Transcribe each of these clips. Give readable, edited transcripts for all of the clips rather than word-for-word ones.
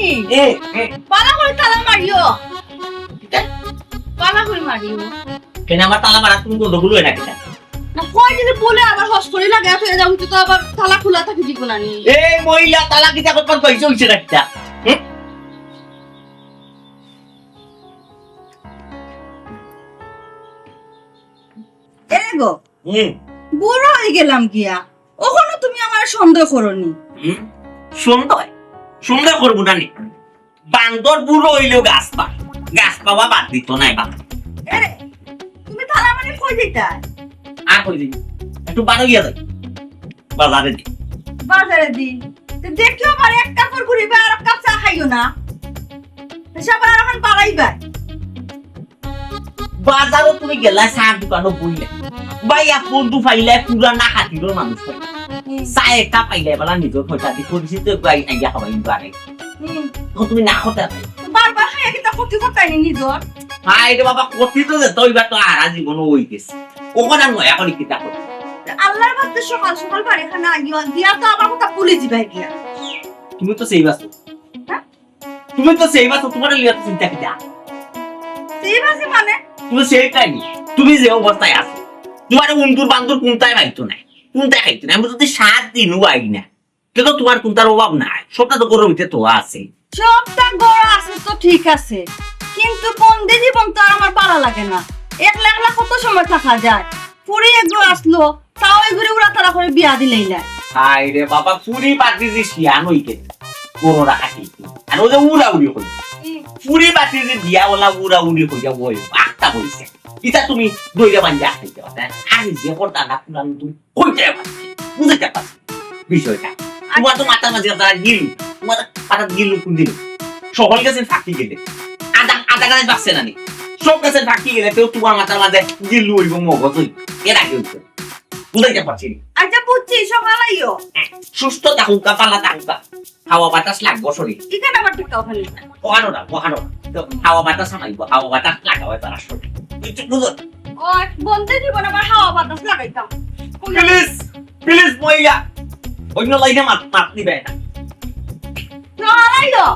নি পালা করে তালা মারিও পালা করে মারিও কেন আমার তালা মারা তুমি গন্ডগোল হয় না কেন না কয় যদি বলে আবার হস করে লাগে এত যাও তো আবার তালা খোলা থাকে দিব না নি এই মহিলা তালা কিটা কত পয়সা হইছে রাখতা এগো বুড়ো হয়ে গেলাম গিয়া ওখানে তুমি আমার সন্দেহ করনি সুন্দর সুন্দর করবো না নি বান্দর বুড়ো হইলেও গাছ পাওয়া বাদ দিত নাই বাবা তুমি তালা মানে কই দিতা আর কই দিই একটু বারো গিয়া যাই বাজারে দি বাজারে দি তো দেখিও আমার এক কাপড় ঘুরিবে আর এক কাপ চা খাইও না সবার এখন বাড়াইবা বাজারও তুমি গেলা চার দোকানও বইলে বাইয়া বন্ধু পাইলে পুরা না খাতিরও মানুষ পাইলে চা একটা পাইলে বেলা নিজের খরচা দি পরিচিত গাই আইয়া খাবাই পারে তুমি না খতে পাই বারবার খাইয়া কিন্তু ক্ষতি করতে নি নিজর হাই রে বাবা কতি তো যেত এবার তো আর জীবন হই গেছে ওখানে নয় এখন কি তা করতে আল্লাহর বাতে সকাল সকাল বাড়ি খানা গিয়া তো আমার কথা পুলিশ যাবে গিয়া তুমি তো সেই বাসো তুমি তো সেই বাসো তোমার লিয়া তো চিন্তা কিটা সেই বাসে মানে তুমি সেইটাই তুমি যে অবস্থায় আছো তোমার উন্দুর বান্দুর কোনটাই পাইতো না কোনটাই খাইতো না আমি যদি 7 দিনও আই না কিন্তু তোমার কোনটার অভাব নাই সবটা তো গরম হইতে তো আছে সবটা গড় আছে তো ঠিক আছে কিন্তু বন্দি জীবন তো আর আমার ভালো লাগে না একলা একলা কত সময় থাকা যায় পুরি একবার আসলো তাও এগুলো উড়া তারা করে বিয়া দিলেই না হাই রে বাবা পুরি পাতি যে শিয়ান হইতে গরো রাখাটি আর ও যে উড়া উড়ি হই পুরি পাতি যে বিয়া ওলা উড়া উড়ি হই যা বই আটটা হইছে ইতা তুমি দইরা বান্ধা খাইতে পারতা আর যে পড়তা না পুরান তুমি কইতে পারতা বুঝতে পারতা বিষয়টা তোমার তো মাথা মাঝে তারা গিলু তোমার পাতা গিলু কোন দিন সকল গাছের ফাঁকি গেলে আধা গাছ বাঁচছে না নি সব গাছের ফাঁকি গেলে তো তোমার মাথার মাঝে গিলু হইব মগজ হইব এরা কেউ বুঝাইতে পারছি আচ্ছা বুঝছি সকাল আইও সুস্থ থাকুকা পালা থাকুকা হাওয়া বাতাস লাগবো শরীর এখানে আবার টিকাও খালি ওহানো না তো হাওয়া বাতাস আনাইবো হাওয়া বাতাস লাগাবো তার শরীর বুঝো ও বন্দি জীবন আমার হাওয়া বাতাস লাগাইতাম প্লিজ প্লিজ মইয়া অন্য লাইনে মাত দিবে না সকাল আইও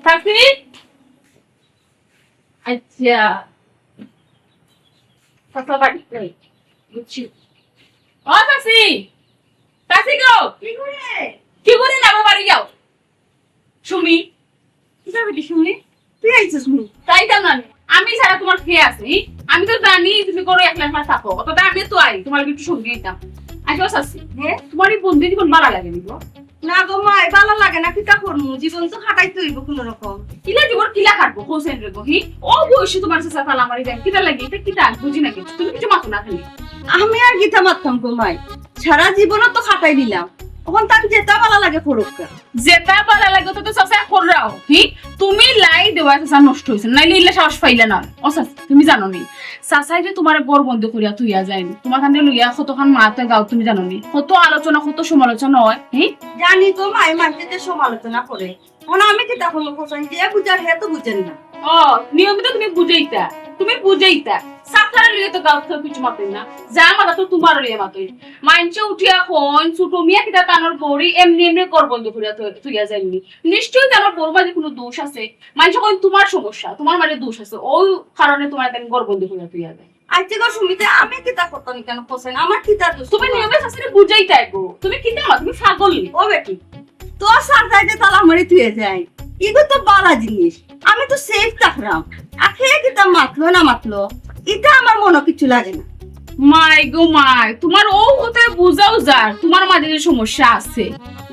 থাকবি আচ্ছা কথা বাড়ি বুঝছি ও কাশি কাশি গো কি করে না বাড়ি যাও সুমি কিভাবে শুনি তুই আইছিস শুনি তাই তো না আমি সারা তোমার খেয়ে আসি আমি তো জানি তুমি করো একলা একলা থাকো অতটা আমি তো আই তোমার একটু সঙ্গে দিতাম আচ্ছা শাসি হ্যাঁ তোমার এই বন্ধু জীবন ভালো লাগে নিব না গো মাই ভালো লাগে না কিটা করমু জীবন তো খাটাইতে হইব কোন রকম কিলা জীবন কিলা কাটবো হোসেন রে গো হি ও বয়সে তোমার সাথে তালা মারি দেন কিটা লাগে এটা কিটা বুঝি না কিছু তুমি কিছু মাথা না খালি আমি আর গীতা মারতাম গো মাই সারা জীবনও তো খাটাই দিলাম ওখান তাকে যেটা ভালো লাগে ফরুকা যেটা ভালো লাগে তো সসা কররাও হি তুমি লাই দেওয়া সাসা নষ্ট হইছে নাইলে ইল্লা সাহস পাইলে না ও সাস তুমি জানো নি সাসাই যে তোমার বড় বন্ধ করিয়া তুইয়া যায়নি তোমার কানে লইয়া কতখান মাতে গাও তুমি জানো নি কত আলোচনা কত সমালোচনা হয় হি জানি তো মাই মানতে সমালোচনা করে ওনা আমি কিতা করব কোসাই যে বুঝার হে তো বুঝেন না ও নিয়মিত তুমি বুঝাইতা সাতার লিয়ে তো গাও তো কিছু মাতেন না যা মাথা তো তোমার লিয়ে মাতই মাইনচে উঠিয়া কোন ছোট মিয়া কিটা কানর বড়ি এমনি এমনি কর বন্ধ করিয়া তুইয়া যায়নি নিশ্চয়ই তোমার বড় মাঝে কোনো দোষ আছে মাইনচে কোন তোমার সমস্যা তোমার মাঝে দোষ আছে ওই কারণে তোমার তেন গর বন্ধ করিয়া তুইয়া যায় আজকে গো সুমিতে আমি কিতা করতাম কেন কোসাই আমার কিতা দোষ তুমি নিয়মিত শাস্তি বুঝাইতা গো তুমি কিতা মা তুমি পাগল ও বেটি তো সার যাইতে তালা মারি তুই যায় ইগো তো বালা জিনিস আমি তো সেফ থাকলাম আখে কিতা মাতলো না মাতলো এটা আমার মনে কিছু লাগে না মাই গো মাই তোমার ও হতে বুঝাও যার তোমার মাঝে যে সমস্যা আছে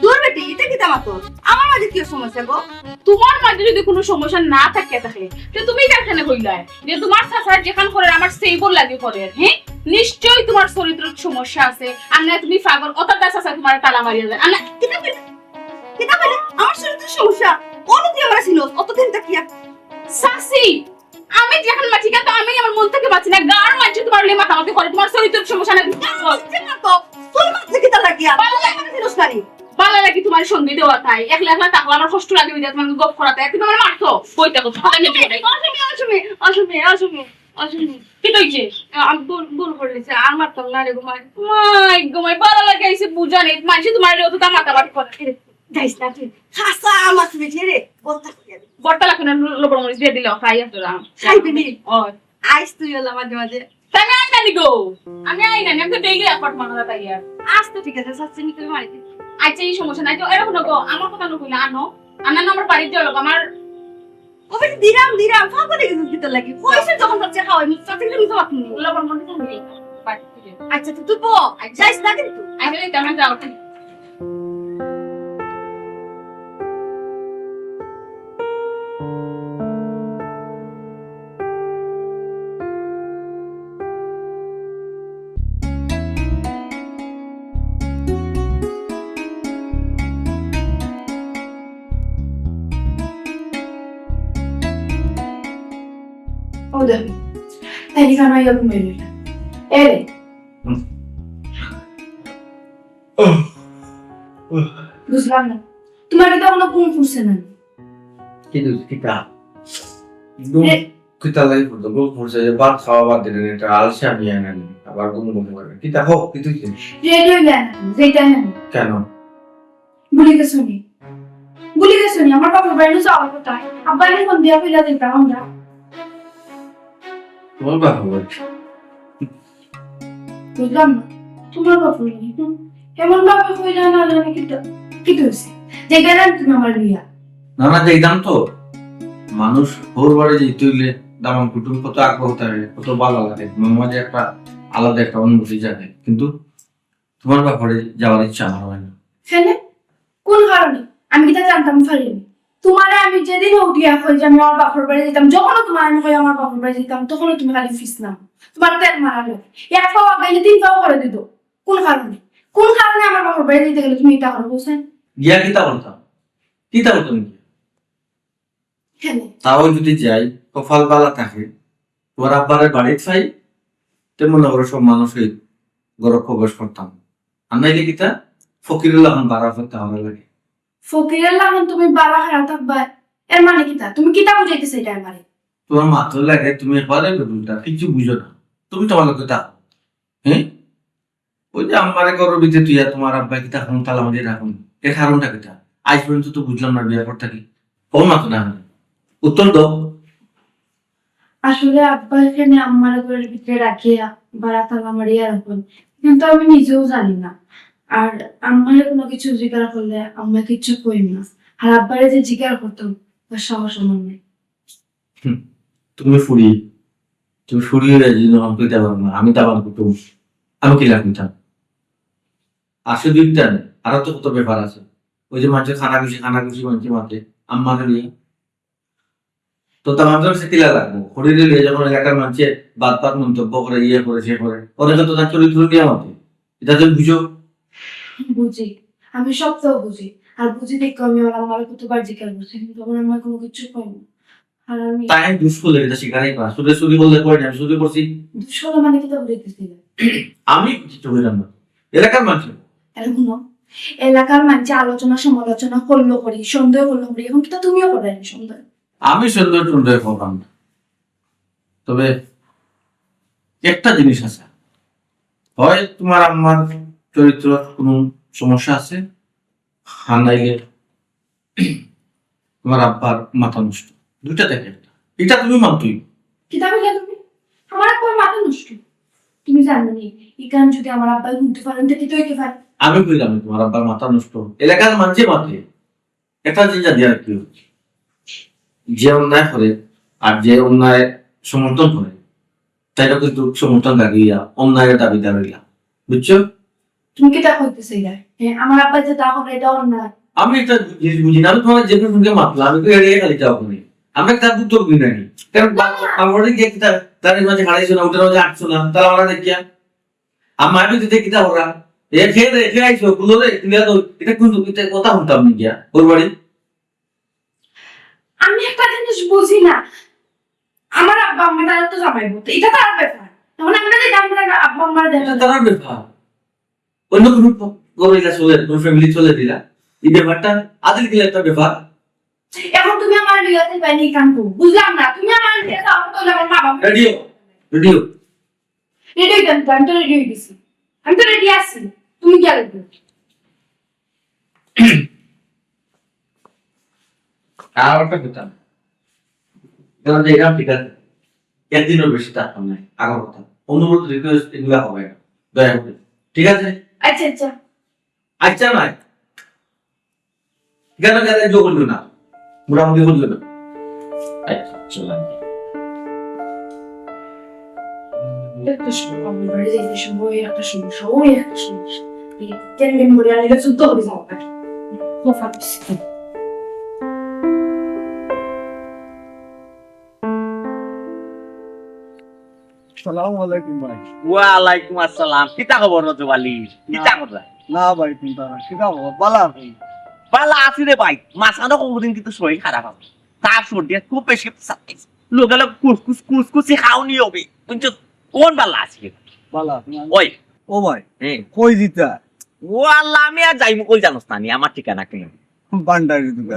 দূর বেটি এটা কিতা মাতো আমার মাঝে কি সমস্যা গো তোমার মাঝে যদি কোনো সমস্যা না থাকে তো তুমি কেখানে কইলাই যে তোমার সাসার যেখান করে আমার সেইবল লাগে করে হ্যাঁ নিশ্চয়ই তোমার চরিত্রের সমস্যা আছে। আর না তুমি পাগল অত দাস আছে তোমার তালা মারিয়া যায়। আর না কিতা বলে আমার শরীরের সমস্যা অনেক দিয়ে ছিল অতদিন তাকিয়া সাসি, আমি যখন মাছি কিন্তু আমি আমার মন থেকে বাঁচি না। গার মাঝে তোমার লে মাথামাতি করে তোমার চরিত্রের সমস্যা না। তো তোর মাথা কিতা লাগিয়া দিনস নানি ভালো লাগে তোমার সঙ্গী দেওয়া তাই একলা একলা থাকলে আমার কষ্ট লাগে বিদায় তোমাকে গপ করাতে তুমি আমার মারতো বইটা কথা আমি আসুমি কি কইছে আমি ভুল করেছি আর মারতাম না রে ঘুমাই মাই গমাই ভালো লাগে এসে বুঝা নেই মাঝে তোমার রে অত মাথা বাট করে যাইস না তুই হাসা আমার তুমি রে বলতা বড়টা লাগে না লবণ মরিচ দিয়ে দিলে খাই আসতো না খাইবি নি ওই আইস তুই হলো মাঝে মাঝে তাই আমি আই নানি গো আমি আই নানি আমি তো ডেইলি এফর্ট মানা তাই আর আজ তো ঠিক আছে সাচ্চিনি তুমি মারিতে আচ্ছা এই সমস্যা নাই তো এরকম গো আমার কথা নকইলা আনো আনার আমার বাড়িতে যাও আমার ওবে দিরাম ফাগলে কিছু দিতে লাগি কইছে যখন বাচ্চা খাওয়াই মুস্তা থেকে নিতে পারতি লবণ মরিচ দিয়ে বাড়িতে আচ্ছা তুই বো যাইস না কিন্তু আইলে তেমন যাও Udah. Tadi kan ayah kembali. বুঝলাম না তোমার এটা কোনো ঘুম ফুরছে না কিন্তু কিতা কিতা লাই পড়তো গো পড়ছে যে ভাত খাওয়া বাদ দিলেন এটা আলসে আমি আনানি আবার ঘুম করবে কিতা হোক কিন্তু রেডিও দেন যেটা না কেন ভুলে গেছো নি আমার বাবা বাইরে যাওয়ার কথা আব্বা এর ফোন দিয়া কইলা দিতাম আমরা তোমার বাবা বলছে বুঝলাম না তোমার বাবা নি এমন বাবা কইলা না জানি কি হইছে যেটা না তুমি আমার লিয়া না না দেখতাম তো মানুষ ওর বাড়ি যেতে হইলে দামান কুটুম কত আগ্রহ থাকে কত ভালো লাগে মনের মাঝে একটা আলাদা একটা অনুভূতি জাগে কিন্তু তোমার ব্যাপারে যাওয়ার ইচ্ছা আমার হয় না ফেলে কোন কারণে আমি কি তা জানতাম পারিনি তোমারে আমি যেদিন উঠিয়া হই যে আমি আমার বাপের বাড়ি যেতাম যখনও তোমার আমি কই আমার বাপের বাড়ি যেতাম তখনও তুমি খালি ফিস না তোমার তেল মারা লাগে এক পাও গাইলে তিন পাও করে দিত কোন কারণে আমার বাপের বাড়ি যেতে গেলে তুমি এটা করো বুঝছেন গিয়া কিতা বলতাম ফেলে তাও যদি যাই কপাল বালা থাকে তোমার আব্বারের বাড়ি চাই তেমন ওরা সব মানুষই গরব প্রবেশ করতাম আর নাইলে কিতা ফকিরুল্লাহ খান বাড়া করতে আমার লাগে ফকিরের লাগান তুমি বাবা হারা থাকবা এর মানে কিতা তুমি কিতা বুঝাইতেছে এটা আমারে তোমার মাথা লাগে তুমি একবারে বেদুলটা কিছু বুঝো না তুমি তোমার লোকে থাকো হ্যাঁ ওই যে আমারে গরবিতে তুই আর তোমার আব্বা কিতা এখন তালা মাঝে রাখুন এর কারণটা কিতা আজ পর্যন্ত তো বুঝলাম না বিয়ে করতে কি কোন মাথা না উত্তর দাও আসলে আব্বা এখানে আমার ঘরের ভিতরে রাখিয়া বাড়া তালা মারিয়া রাখুন কিন্তু আমি নিজেও জানি না আর আমার কোনো কিছু জিজ্ঞাসা করলে আমরা কিছু কই না আর আব্বারে যে জিজ্ঞাসা করতাম তার সাহস আমার নেই তুমি ফুরিয়ে আমাকে দেওয়ার না আমি দেওয়ার করতো আমি কি লাগতাম আসলে দুইটা আরো তো কত ব্যাপার আছে ওই যে মানুষের খানা খুশি মানুষের মাঠে আম্মাকে নিয়ে তো তার মাধ্যমে সে তিলা লাগবো শরীরে নিয়ে যখন এলাকার মানুষে বাদ মন্তব্য করে ইয়ে করে সে করে ওদের তো তার চরিত্র নিয়ে আমাকে এটা তুমি বুঝো বুঝি আমি সব তো বুঝি আর বুঝি দেখো আমি আমার কতবার জিজ্ঞাসা করছি কিন্তু তখন আমার কোনো কিছু করি না আর আমি তাই আমি দুষ্কলে এটা শিকারই করা শুধু বললে পড়ে আমি শুধু করছি দুঃসলা মানে কিতা বুঝাইতেছি না আমি কিছু হইলাম না এলাকার মানুষ এরকম এলাকার মানুষ আলোচনা সমালোচনা করলো করি সন্দেহ করলো করি এখন কিতা তুমিও করেন সন্দেহ আমি সুন্দর করলাম না তবে একটা জিনিস আছে হয় তোমার আমার চরিত্র কোনো সমস্যা আছে আর নাইলে তোমার আব্বার মাথা নষ্ট দুইটা দেখে এটা তুমি মানতই কিতা বললে তুমি আমার একবার মাথা নষ্ট তুমি জানো নি ইকান যদি আমার আব্বা ঘুরতে পারেন তো কিতো হইতে পারে আমি কইলাম তোমার আব্বার মাথা নষ্ট এলাকার মানুষে মাথে একটা জিনিস দিয়ে কি হচ্ছে যে অন্যায় করে আর যে অন্যায় সমর্থন করে তাইটা কিন্তু সমর্থন লাগিয়া অন্যায়ের দাবিদার হইলা বুঝছো তুমি কিতা কইতেছ এটা আমার আব্বা যে তা করে এটা অন্যায় আমি একটা জিনিস বুঝি না আমি তোমার যে সঙ্গে মাতলাম আমি তো এড়িয়ে খালি যাও করি আমরা তার উত্তর দিই নাকি কারণ আমাদের গিয়ে তার মাঝে হারাইছো না ওটার মাঝে আটছো না তারা আমরা দেখিয়া আমার যদি কিতা ওরা এ খেয়ে রেখে আইছো গুলো রে তুইয়া তো এটা কোন এটা কথা শুনতাম নি গিয়া ওর বাড়ি আমি একটা জিনিস বুঝি না, আমার আব্বা আম্মা তারা তো জামাই বলতে এটা তার ব্যাপার, তখন আমরা যদি আমরা আব্বা আম্মার এটা দেখা তার ব্যাপার অন্য কোনো গরিলা চলে কোন ফ্যামিলি চলে দিলা এই ব্যাপারটা আদিল গিলা একটা ব্যাপার এখন তুমি আমার বিয়েতে পাইনি কানবো বুঝলাম না, তুমি আমার বিয়ে দাও তো আমার মা বাবা রেডিও রেডিও রেডি হইতাম তো, আমি তো রেডি হয়ে গেছি, আমি তো রেডি আছি, তুমি কি লাগবে? আর একটা কথা কারণ যে এরকম ঠিক আছে একদিনের বেশি থাকতাম না আগের কথা অনুরোধ রিকোয়েস্ট এগুলা হবে না দয়া করে ঠিক আছে আচ্ছা আচ্ছা আচ্ছা নাই কেন কেন যোগ করলো না মোটামুটি করলো না আচ্ছা চলেন একটা সময় আমি বাড়ি যাইতে সময় একটা সমস্যা ওই একটা সমস্যা কেন কেন করে আনি গেছে তো হবে যাও পারে ও ফাটিস সালামু আলাইকুম ভাই। ওয়ালাইকুম আসসালাম কিতা খবর রজব আলী কিতা কথা না ভাই চিন্তা না সেটা বালা ভাই। পালা আছি রে ভাই মাঝখানে কোনদিন কিন্তু শরীর খারাপ হবে তার সর্দি খুব বেশি লোক লোক কুসকুসি খাওনি হবে বুঝছো কোন পালা আছে বালা ওই ও ভাই হ্যাঁ কই দিতা ও আল্লাহ আমি আর যাইমু কই জানোস না নি আমার ঠিকানা কি বান্ডারি দিতা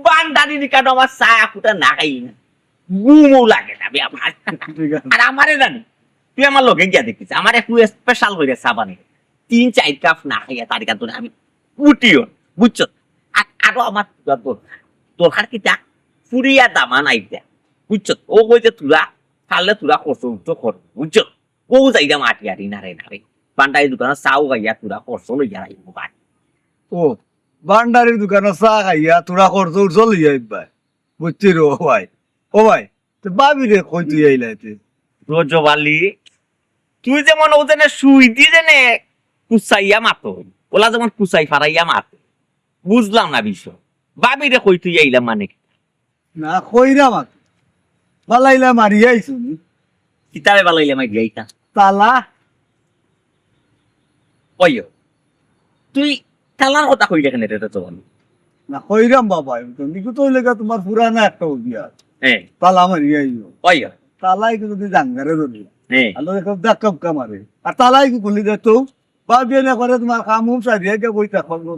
বান্দারি নিকান আমার চা কুটা না খাই না গুমও লাগে না বে আমার ঠিক আছে আর আমারে জানি তুই আমার লগে গিয়া দেখিস আমার একটু স্পেশাল হয়ে চা বানিয়ে 3-4 কাপ না খাইয়া তার কাছে আমি উঠিও বুঝছো আরো আমার তোর কিতা ফুরিয়া দামা নাই দেয়া বুঝছো ও কইছে তুরা পারলে তুরা করছো তো কর বুঝছো ও যাইগা মাটি আরি নারে নারে পান্ডারি দোকানে চাও গাইয়া তুরা করছো লইয়া রাখবো ভাই ও বান্ডারির দোকানে চা খাইয়া তোরা খরচ চলি যাই ভাই বুঝছি রে ও ভাই ও ভাই তো বাবি রে কই তুই আইলাইতে রজবালি তুই যেমন ওজনে শুই দিয়ে জেনে কুচাইয়া মাতো ওলা যেমন কুচাই ফারাইয়া মাতো বুঝলাম না বিষয় বাবি রে কই তুই আইলাম মানে কি? না কইরা মাত বালাইলা মারি আইছো কিতাবে বালাইলাম আই যাইতা তালা ওইও তুই তালার কথা কই দেখেন এটা তো বল না কইরাম বাবা নিকু তো লেগা তোমার পুরানা একটা উদিয়া হ্যাঁ তালা মারি আইও ওইও তালাই কিন্তু জাঙ্গারে ধরি হ্যাঁ আলো দেখো দাক্কা কামারে আর তালাই কি গুলি দে তো বাবিয়ে না করে তোমার কাম হুম সারিয়ে গে বইতা খবর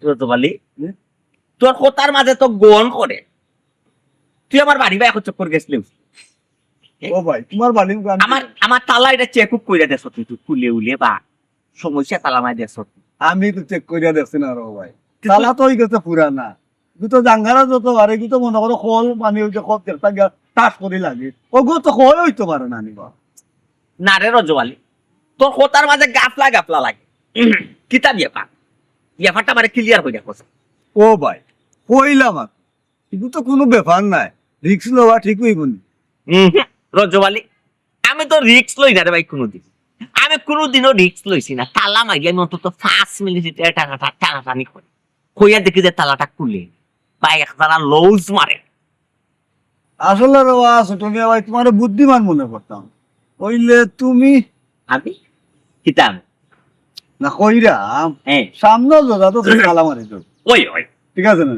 রজবালি হুম? তোর কথার মাঝে তো গোন করে তুই আমার বাড়ি ভাই এখন চক্কর গেছিলি ও ভাই তোমার বাড়ি আমার তালা এটা চেক আপ কইরা দেছ তুই খুলে উলে বা সমস্যা তালা মাই দেছ আমি তো চেক করিয়া দেখছি না রো ভাই তালা তো হয়ে গেছে পুরানা কিন্তু জাঙ্গারা যত পারে কিন্তু মনে করো খোল পানি হইতে খোল তেলটা গিয়া টাচ করে লাগে ও গো তো খোল হইতে পারে না নিবা না রে রজবালি তোর কথার মাঝে গাফলা লাগে কিতাব ব্যাপারটা মানে ক্লিয়ার হয়ে যাবো ও ভাই কইলাম আর কিন্তু তো কোনো ব্যাপার নাই রিক্স লওয়া ঠিক হইব নি রজবালি আমি তো রিক্স লই না রে ভাই কোনোদিন আমি কোনোদিনও রিক্স লইছি না তালা মারি আমি অন্তত 5 মিনিট টানাটানি করি কইয়া দেখি যে তালাটা খুলে বা একতারা লউজ মারে আসলে রোয়া তুমি ভাই তোমার বুদ্ধিমান মনে করতাম কইলে তুমি আমি কিতাব না কইরাম হ্যাঁ সামনে দাদা তো তুমি তালা মারি তো ওই ঠিক আছে না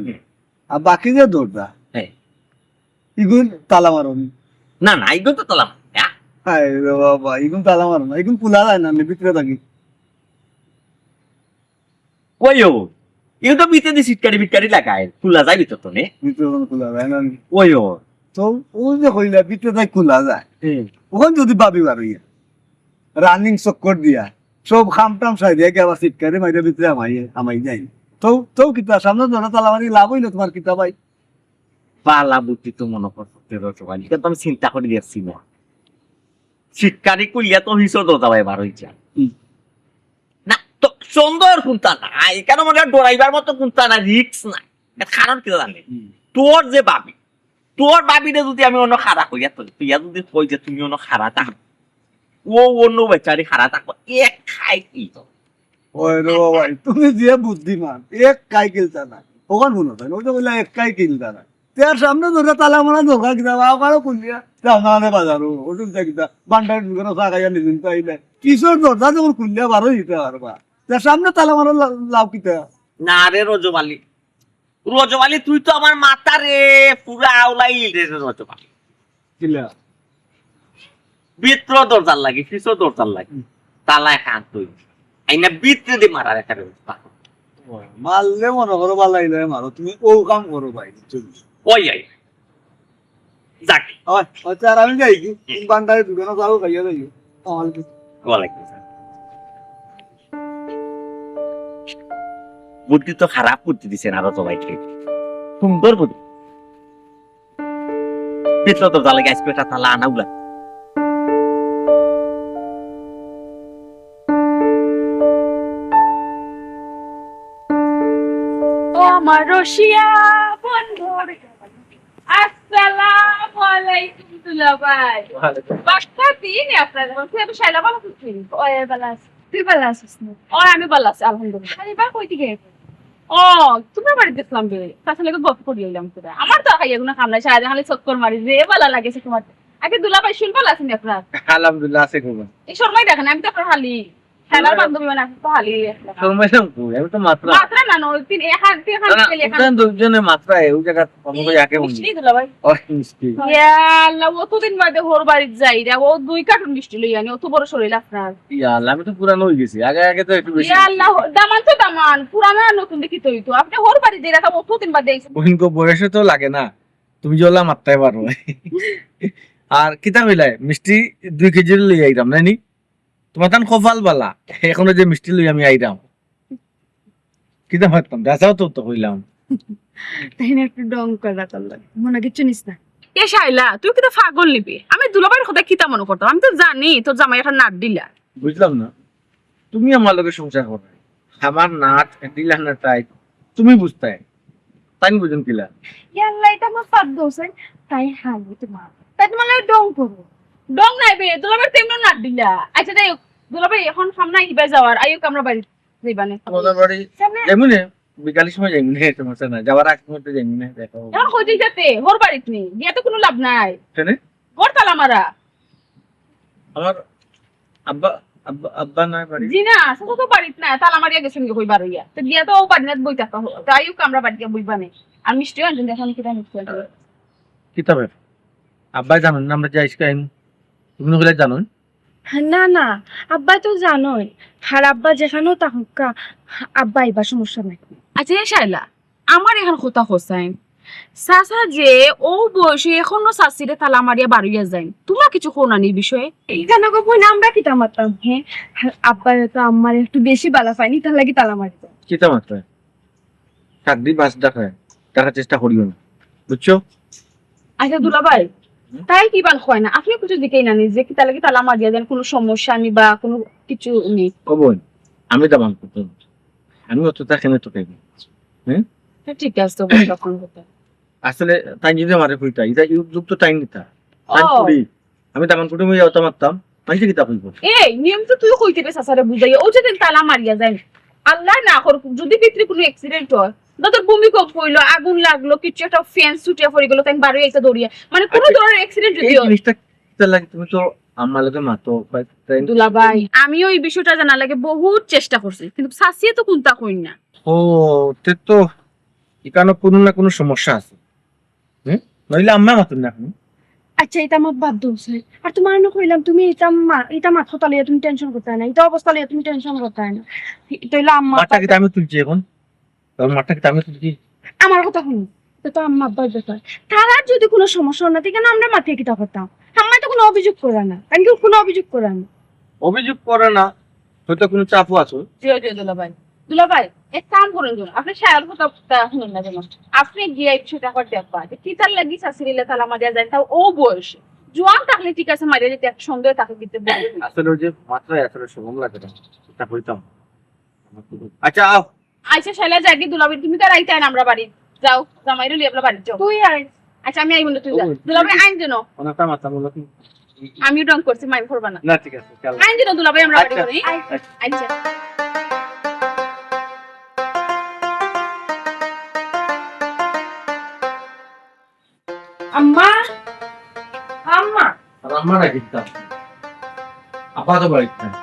আর বাকি যে দৌড়টা হ্যাঁ ইগুন তালা মারনি না এগুলো তো তালা হায় রে বাবা ইগুন তালা মারো না ইগুন খোলা যায় না আমি ভিতরে থাকি ওইও এগুলো তো ভিতরে সিটকারি লাগায় খোলা যায় ভিতর তো নে ভিতরে কোনো খোলা যায় না ওইও তো ও যে কইলা ভিতরে থাকি খোলা যায় ওখান যদি ভাবি বারইয়া রানিং চক্কর দিয়া সব খামটাম সাই দিয়া আবার সিটকারি মাইরে ভিতরে আমাই যাই তো কিতা সামনে ধরা তালা মারি লাভ হইলো তোমার কিতা ভাই পালা বুদ্ধি তো মনে করতে রসবালি এটা তো আমি চিন্তা করে দিচ্ছি না শীতকালে কুলিয়া তো হিসো দোতা ভাই বার হইছে না তো সুন্দর কুন্তা না এখানে মনে হয় ডরাইবার মতো কুন্তা না রিক্স না কারণ কি জানে তোর যে তোর বাবিরে যদি আমি অন্য খারাপ হইয়া তো তুই যদি কই যে তুমি অন্য খারাপ থাক ও অন্য বেচারি খারাপ থাকবো এক খাই কি তো ওই রে ভাই তুমি যে বুদ্ধিমান এক কাই কিলতা না ওখান শুনো তাই ওটা বলে এক কাই কিলতা না তার সামনে ধরে তালা মারা ধোকা কিনা আমারও কুলিয়া যাও না বাজারও ওটুক কিনা বান্ডার দোকানে চা খাইয়া নিদিন তো আইলে কিশোর দরজা যখন কুলিয়া বারো দিতে পারবা তার সামনে তালা মারা লাভ কিতা না রে রজবালি, রজবালি তুই তো আমার মাথা রে পুরা আওলাই রে রজবালি। কিলা ভিতর দরজার লাগে, পিছর দরজার লাগে, তালায় হাত তুই আইনা ভিতরে দিয়ে মারার একটা ব্যবস্থা। মারলে মনে করো বালাই নাই মারো তুমি ও কাম করো ভাই ওই আই যাক আচ্ছা আর আমি যাই কি বান্ডারে দোকানে যাও খাইয়া যাই আমার কি ওয়ালাইকুম আসসালাম। বুদ্ধি তো খারাপ করতে দিছে না রজবাইকে, সুন্দর বুদ্ধি। ভিতর দরজা লাগে আজকে একটা তালা আনা উলা। ও আমার রশিয়া বন্ধু, আসসালামু আলাইকুম দুলাভাই। বাক্কা দিন আপনার বলতে আমি শাইলা ভালো আছি। ওই বেলা তুই বেলা আসিস না ও আমি ভালো আছি আলহামদুলিল্লাহ। আরে বা কই থেকে ও তোমার বাড়িতে দেখলাম বে, তাছাড়া গল্প করে এলাম তোরা। আমার তো খাইয়া গুনা কামলা সারা খালি চক্কর মারি যে ভালো লাগেছে তোমার। আগে দুলাভাই শুন ভালো আছেন আপনার? আলহামদুলিল্লাহ আছে করবেন এই শর্মাই দেখেন আমি তো আপনার হালি খেলার বান্ধবী মানে তো হালি শর্মাইলাম কই আমি তো মাত্রা মাত্রা না নয় তিন এখান থেকে না দুজনে মাত্রা ওই জায়গা আমাকে একে বলি মিষ্টি দুলাভাই। ওই মিষ্টি ইয়া আল্লাহ অতদিন বাদে হোর বাড়িতে যাই রে, ও 2 কার্টুন মিষ্টি লই আনি, অত বড় শরীর আপনার। ইয়া আল্লাহ আমি তো পুরানো হয়ে গেছি আগে আগে তো একটু বেশি ইয়া আল্লাহ দামান তো দামান পুরানা নতুন দেখি তো হইতো আপনি হোর বাড়িতে রাখা অতদিন বাদে আইছেন। বহিনকো বয়সে তো লাগে না তুমি জলা মাত্রায় পারো আর কিতা মিলাই মিষ্টি 2 কেজির লই আইরাম নাইনি তোমার তান কপাল বালা এখনো যে মিষ্টি লই আমি আইরাম কিতা মারতাম দাসাও তো হইলাম তাই না একটু ডং করে রাখার লাগে মনে কিছু নিস না এ শাইলা তুই কি তো পাগল নিবি? আমি দুলাভাইয়ের কথা কিতা মনে করতাম? আমি তো জানি তোর জামাই একটা নাট দিলা। বুঝলাম না তুমি আমার লগে সংসার করো আমার নাচ দিলা না তাই তুমি বুঝতে তাই বুঝুন কিলা ইয়াল্লা এটা আমার পাপ দোষের তাই হালি তোমার তাই তোমার লাগে ডং করবো ডং নাই বে, দুলাভাইয়ের তেমন নাট দিলা। আচ্ছা যাই হোক, দুলাভাই এখন সামনে হিবা যাওয়ার আইও আমরা বাড়ি যাইবানে। আমাদের বাড়ি যেমনি বিকালের সময় যাইমু না সমস্যা না যাওয়ার আগ মুহূর্তে যাইমু না দেখো এখন কই যাইতে হোর বাড়িতে নি গিয়া তো কোনো লাভ নাই। শুনে ঘর তালা মারা। আমার আব্বা আব্বা আব্বা না বাড়ি জি না সেটা তো বাড়িতে না, তালা মারিয়া গেছেন কই বার হইয়া তো গিয়া তো ও বাড়ি না বই থাকা তো আইও আমরা বাড়ি গিয়া বইবানে। আর মিষ্টি আনছেন দেখেন কিটা মিষ্টি আনছেন। কিতাবের আব্বাই জানেন না আমরা যাইস কাইম তুমি নকলে জানো না না আব্বা তো জানোই আর আব্বা যেখানেও থাকুক আব্বা এবার সমস্যা নাই আচ্ছা এ শাইলা আমার এখন কথা হোসাইন সাসা যে ও বয়সে এখনো শাশিরে তালা মারিয়া বাড়িয়া যায়, তোমরা কিছু কোনানি বিষয়ে? কেন গো বোন আমরা কি তামাতাম হ্যাঁ আব্বা তো আমার একটু বেশি বালা পাইনি তার লাগি তালা মারি কিতা মাত্রা চাকরি বাস দেখায় দেখার চেষ্টা করিও না বুঝছো আচ্ছা দুলাভাই তাই কি বাল হয় না, আপনি কিছু দিকেই না যে কি তালা কি তালা মারিয়া দেন, কোনো সমস্যা আমি বা কোনো কিছু নেই? ও বোন আমি দামান করতে আমি অতটা কেন তো খাইব ঠিক আছে তো বল তখন হতে। আসলে তাই যদি মারে কইতা এটা যুক্ত টাইম নিতা ও আমি দামান করতে মই অত মারতাম মাইছে কিতা কইব এই নিয়ম তো তুই কইতে বে সাসারে বুঝাইয়া ও যদি তালা মারিয়া যায় আল্লাহ না করুক যদি ভিতরে কোনো অ্যাক্সিডেন্ট হয় তোর ভূমিকম্প হইলো আগুন লাগলো কিছু একটা ফ্যান ছুটিয়া পড়ে গেল তাই বাড়ি এসে দৌড়িয়া মানে কোনো ধরনের অ্যাক্সিডেন্ট যদি এই হয়। জিনিসটা কিতা লাগে তুমি তো আমার লগে মাতো দুলাভাই আমিও এই বিষয়টা জানা লাগে বহুত চেষ্টা করছি কিন্তু শাসিয়ে তো কোনটা কই না। ও তে তো এখানে কোনো না কোনো সমস্যা আছে নইলে আম্মা মাতুন না এখন আচ্ছা এটা আমার বাদ দোষ আর তোমার না কইলাম তুমি এটা মাথা তালিয়া তুমি টেনশন করতে না এটা অবস্থা লিয়ে তুমি টেনশন করতে না এটা হইলো আম্মা মাঠটা কি আমি তুলছি এখন মাঠটা কি আমি তুলছি আমার কথা শুনি এটা তো আম্মা আব্বার ব্যাপার তারা যদি কোনো সমস্যা না থাকে না আমরা মাথায় কিতা করতাম আম্মা তো কোনো অভিযোগ করে না কারণ কেউ কোনো অভিযোগ করে না অভিযোগ করে না হয়তো কোনো চাপও আছে জিও জিও দুলাভাই দুলাভাই এক কাম করুন জন আপনি শায়ার কথা শুনুন না যেন আপনি গিয়ে একটু টাকা দেখবা যে কি তার লাগি শাশুড়িলে তালা মারিয়া যায় তাও ও বয়সে জোয়ান থাকলে ঠিক আছে মারিয়া যেতে এক সন্দেহ তাকে দিতে বলবে আসলে ওই যে মাত্রায় আসলে সময় লাগে না এটা হইতাম আচ্ছা আও আচ্ছা শালা জাগি দুলাভাই তুমি তো রাইতে আইন আমরা বাড়ি যাও জামাইরে লিয়ে আপনার বাড়ি যাও তুই আর আচ্ছা আমি আইব না তুই যা দুলাভাই আইন যেন অনেকটা মাত্রা বলো কি আমি রং করছি মাইন করবা না না ঠিক আছে চলো আইন যেন দুলাভাই আমরা বাড়ি করি আচ্ছা আম্মা আম্মা আর আমার না কিন্তু আপা তো বাড়িতে নাই।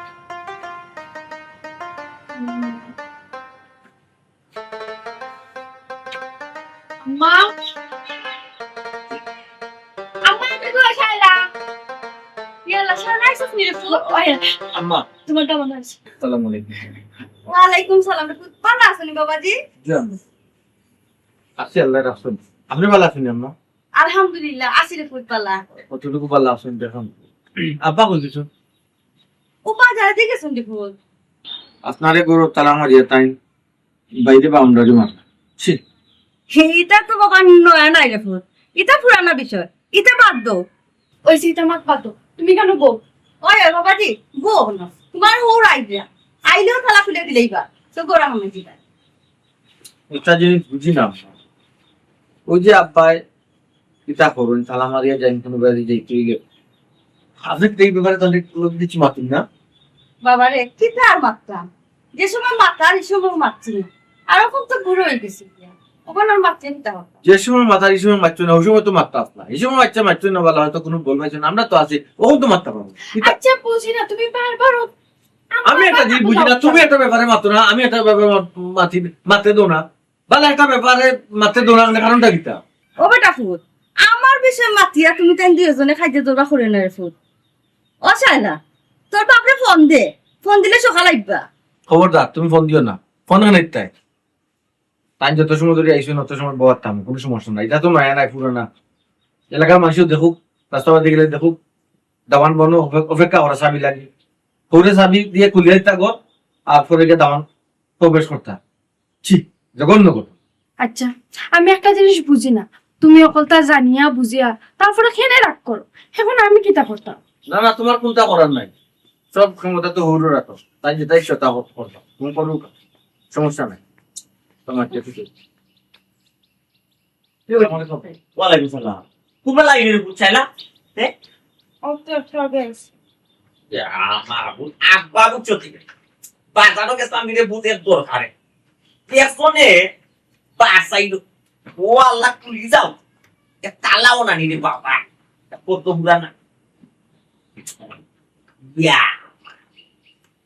আম্মা আম্মা তুমি কোথায় শালা ইয়ালা শালা নাইছিস নি ফুল ওই আম্মা তোমার কেমন আছে আসসালামু আলাইকুম। ওয়ালাইকুম সালাম ভালো আছেন বাবাজি? আছি আল্লাহর রাসূল। আপনি ভালো আছেন আম্মা? আলহামদুলিল্লাহ আছি রে ফুট পালা। কতটুকু ভালো আছেন দেখুন। আব্বা বলছিস ও বাজারে দিকে গেছেন দি ফুল। আপনারে গরু তালা মারিয়া তাই বাইরে বাউন্ডারি মার ছি এটা তো বাবা নয়া নাই রে ফুল, এটা পুরানা বিষয়, এটা বাদ দাও। ওই সিটা মাক পাতো তুমি কেন গো ওই বাবাজি গো না, তোমার হোর আইডিয়া আইলেও তালা খুলে দিলেই বা তো গোরা মনে দিবা। একটা জিনিস বুঝি না আম্মা। ওই যে আব্বাই কিতা করুন তালা মারিয়া যাই কোনো বাড়ি যাই তুই গে আপনি তো এই ব্যাপারে তাহলে লোক দিচ্ছি মাতুন না বাবারে কি তার মারতাম, যে সময় মাতার এই সময় মারছি না, আর এখন তো বুড়ো হয়ে গেছি, ওখানে আর মারতে নিতে হবে। যে সময় মাথার এই সময় মারছো না ওই সময় তো মারতে আসলা এই সময় বাচ্চা মারছো না বলা হয়তো কোনো বল পাইছো না আমরা তো আছি ওখান তো মারতে পারবো কিতা- আচ্ছা বুঝি না তুমি বারবার আমি একটা জিনিস বুঝি না তুমি একটা ব্যাপারে মাতো না আমি একটা ব্যাপারে মারতে দো না বলে একটা ব্যাপারে মারতে দো না কারণটা কিতা ও বেটা ফুট, আমার বিষয়ে মাতিয়া তুমি তাই দুজনে খাইতে দৌড়া করে না রে ফুট। ও চাইলা তোর বাপরে ফোন দে, ফোন দিলে সকাল আইবা। খবরদার তুমি ফোন দিও না ফোন এখানে তাই তাই যত সময় ধরে আইসো তত সময় বহার থাম কোনো সমস্যা নাই এটা তো নয়া নাই পুরোনা এলাকার মানুষও দেখুক রাস্তাবাদে গেলে দেখুক দাওয়ান বনো অপেক্ষা ওরা চাবি লাগে পরে চাবি দিয়ে খুলিয়ে দিতা গো আর পরে গিয়ে দাওয়ান প্রবেশ করতা ছি জঘন্য কথা আচ্ছা আমি একটা জিনিস বুঝি না তুমি অকলতা জানিয়া বুঝিয়া তারপরে খেলে রাগ করো এখন আমি কিতা করতাম না না তোমার কোনটা করার নাই সব ক্ষমতা তো হরু রাখো তাই যেটা ইচ্ছা তা করতো তুমি করুক সমস্যা নাই তোমার ওয়ালাইকুম সালাম। খুব লাগে রে ফুট চাইলা? হ্যাঁ? আব্বা বুঝছো ঠিক বাজারও গেছিলাম দিলে বুঝের দরকারে পেছনে বাসাইল ও আল্লাহ তুলি যাও তালাও না নিলে বাবা কত বুড়া না ইয়া